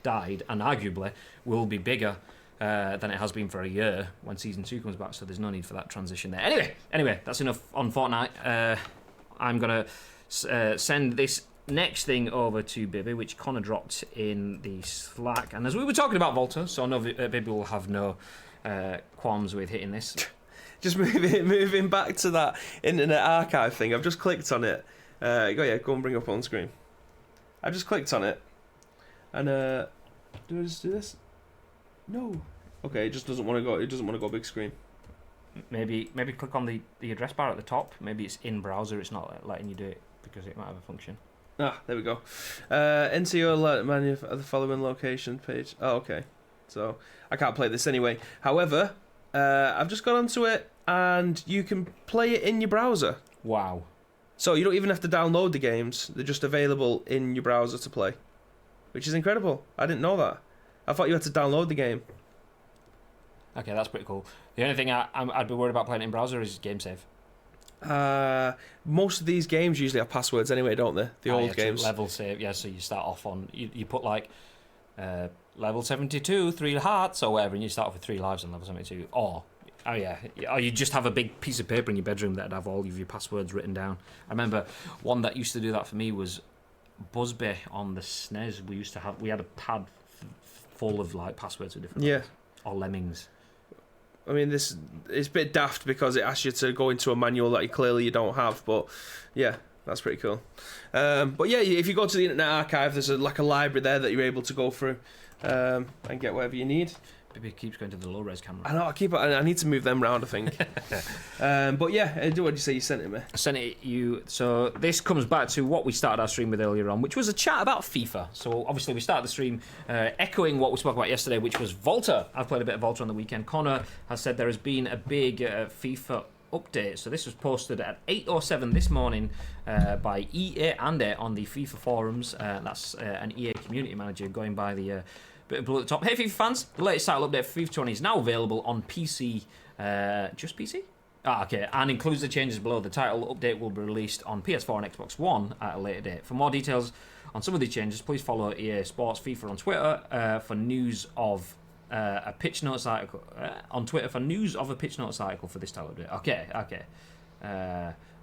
died, and arguably will be bigger than it has been for a year when Season 2 comes back, so there's no need for that transition there. Anyway, that's enough on Fortnite. I'm going to send this next thing over to Bibby, which Connor dropped in the Slack, and as we were talking about Volta, so I know Bibby will have no qualms with hitting this. Just moving back to that Internet Archive thing, I've just clicked on it. Go and bring up on screen. I just clicked on it, and do I just do this? No. Okay, it just doesn't want to go. It doesn't want to go big screen. Maybe click on the address bar at the top. Maybe it's in browser. It's not letting you do it because it might have a function. Ah, there we go. Enter your menu of the following location page. Oh, okay. So I can't play this anyway. However, I've just gone onto it, and you can play it in your browser. Wow. So you don't even have to download the games; they're just available in your browser to play, which is incredible. I didn't know that. I thought you had to download the game. Okay, that's pretty cool. The only thing I'd be worried about playing it in browser is game save. Most of these games usually have passwords anyway, don't they? The old games. Level save, yeah. So you start off on you put like level 72, 3 hearts or whatever, and you start off with 3 lives on level 72. Or you just have a big piece of paper in your bedroom that'd have all of your passwords written down. I remember one that used to do that for me was Busby on the SNES. We had a pad full of like passwords with different ones. Or Lemmings. I mean, it's a bit daft because it asks you to go into a manual that you don't have, but yeah, that's pretty cool. But yeah, if you go to the Internet Archive, there's a library there that you're able to go through and get whatever you need. Maybe it keeps going to the low-res camera. I know, I need to move them round, I think. But yeah, what did you say you sent it me? I sent it you. So this comes back to what we started our stream with earlier on, which was a chat about FIFA. So obviously we started the stream echoing what we spoke about yesterday, which was Volta. I've played a bit of Volta on the weekend. Connor has said there has been a big FIFA update. So this was posted at 8:07 this morning by EA and on the FIFA forums. That's an EA community manager going by the... bit of blue at the top. Hey FIFA fans, the latest title update for FIFA 20 is now available on PC. Just PC? Okay, and includes the changes below. The title update will be released on PS4 and Xbox One at a later date. For more details on some of these changes, please follow EA Sports FIFA on Twitter for news of a pitch notes article. On Twitter for news of a pitch notes article for this title update. Okay.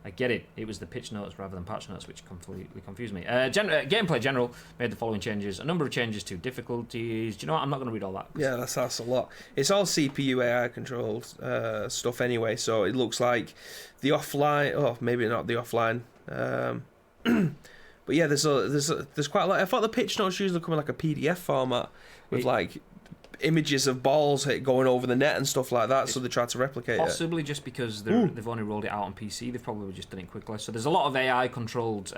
I get it. It was the pitch notes rather than patch notes which completely confused me. Gameplay general made the following changes. A number of changes to difficulties. Do you know what? I'm not going to read all that. Yeah, that's a lot. It's all CPU AI controlled stuff anyway, so it looks like the offline. Oh, maybe not the offline. But yeah, there's quite a lot. I thought the pitch notes usually come in like a PDF format with like images of balls going over the net and stuff like that, so they tried to replicate possibly just because they've only rolled it out on PC. They've probably just done it quickly. So there's a lot of AI controlled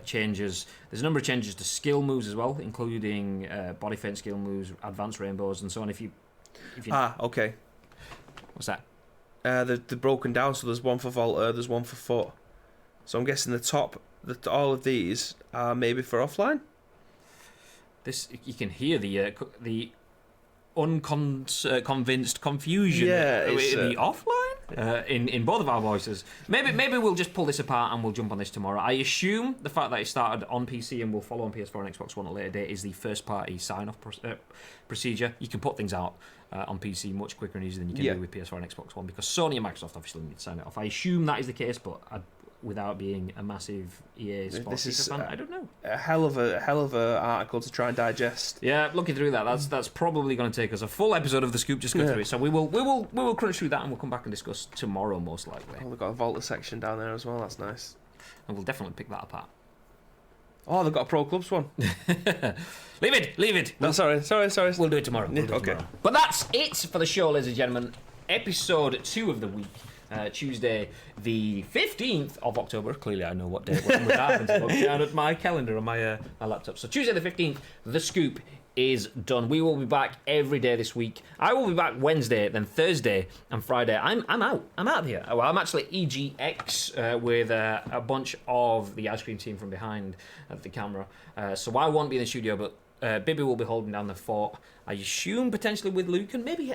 changes. There's a number of changes to skill moves as well, including body feint skill moves, advanced rainbows, and so on. If you okay. What's that? They're broken down, so there's one for vaulter, there's one for foot. So I'm guessing all of these are maybe for offline. This you can hear the unconvinced confusion in the offline in both of our voices. Maybe we'll just pull this apart and we'll jump on this tomorrow. I assume the fact that it started on PC and will follow on PS4 and Xbox One at a later date is the first party sign-off procedure. You can put things out on PC much quicker and easier than you can do with PS4 and Xbox One, because Sony and Microsoft obviously need to sign it off. I assume that is the case, but without being a massive EA sports fan, I don't know. A hell of a article to try and digest. Yeah, looking through that's probably going to take us a full episode of the scoop just go through it. So we will crunch through that and we'll come back and discuss tomorrow most likely. Oh, they've got a vaulter section down there as well. That's nice. And we'll definitely pick that apart. Oh, they've got a Pro Clubs one. Leave it. No, sorry. We'll do it tomorrow. Okay. But that's it for the show, ladies and gentlemen. Episode 2 of the week. Tuesday, the 15th of October. Clearly, I know what day it was. I haven't looked down at my calendar on my laptop. So Tuesday, the 15th, the scoop is done. We will be back every day this week. I will be back Wednesday, then Thursday and Friday. I'm out. I'm out here. Well, I'm actually EGX with a bunch of the ice cream team from behind the camera. So I won't be in the studio, but Bibby will be holding down the fort. I assume potentially with Luke and maybe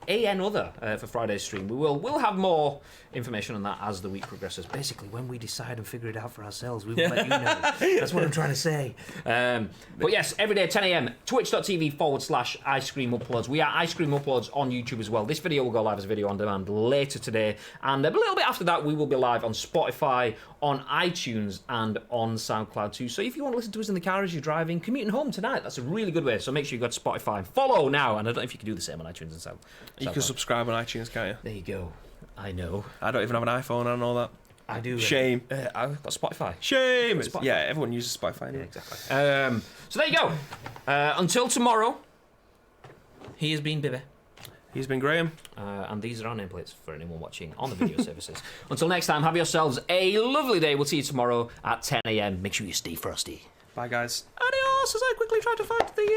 another for Friday's stream. We'll have more information on that as the week progresses. Basically, when we decide and figure it out for ourselves, we will let you know. That's what I'm trying to say. But yes, every day 10 a.m. twitch.tv/Ice Cream Uploads. We are Ice Cream Uploads on YouTube as well. This video will go live as a video on demand later today, and a little bit after that we will be live on Spotify, on iTunes, and on SoundCloud too. So if you want to listen to us in the car as you're driving, commuting home tonight, that's a really good way. So make sure you go to Spotify and follow now. And I don't know if you can do the same on iTunes and SoundCloud. You can subscribe on iTunes, can't you? There you go. I know. I don't even have an iPhone, I know that. I do. Shame. I've got Spotify. Shame. Spotify. Yeah, everyone uses Spotify anyway. Yeah, exactly. So there you go. Until tomorrow, he has been Bibby. He's been Graham. And these are our nameplates for anyone watching on the video services. Until next time, have yourselves a lovely day. We'll see you tomorrow at 10 a.m. Make sure you stay frosty. Bye, guys. Adios, as I quickly try to find the...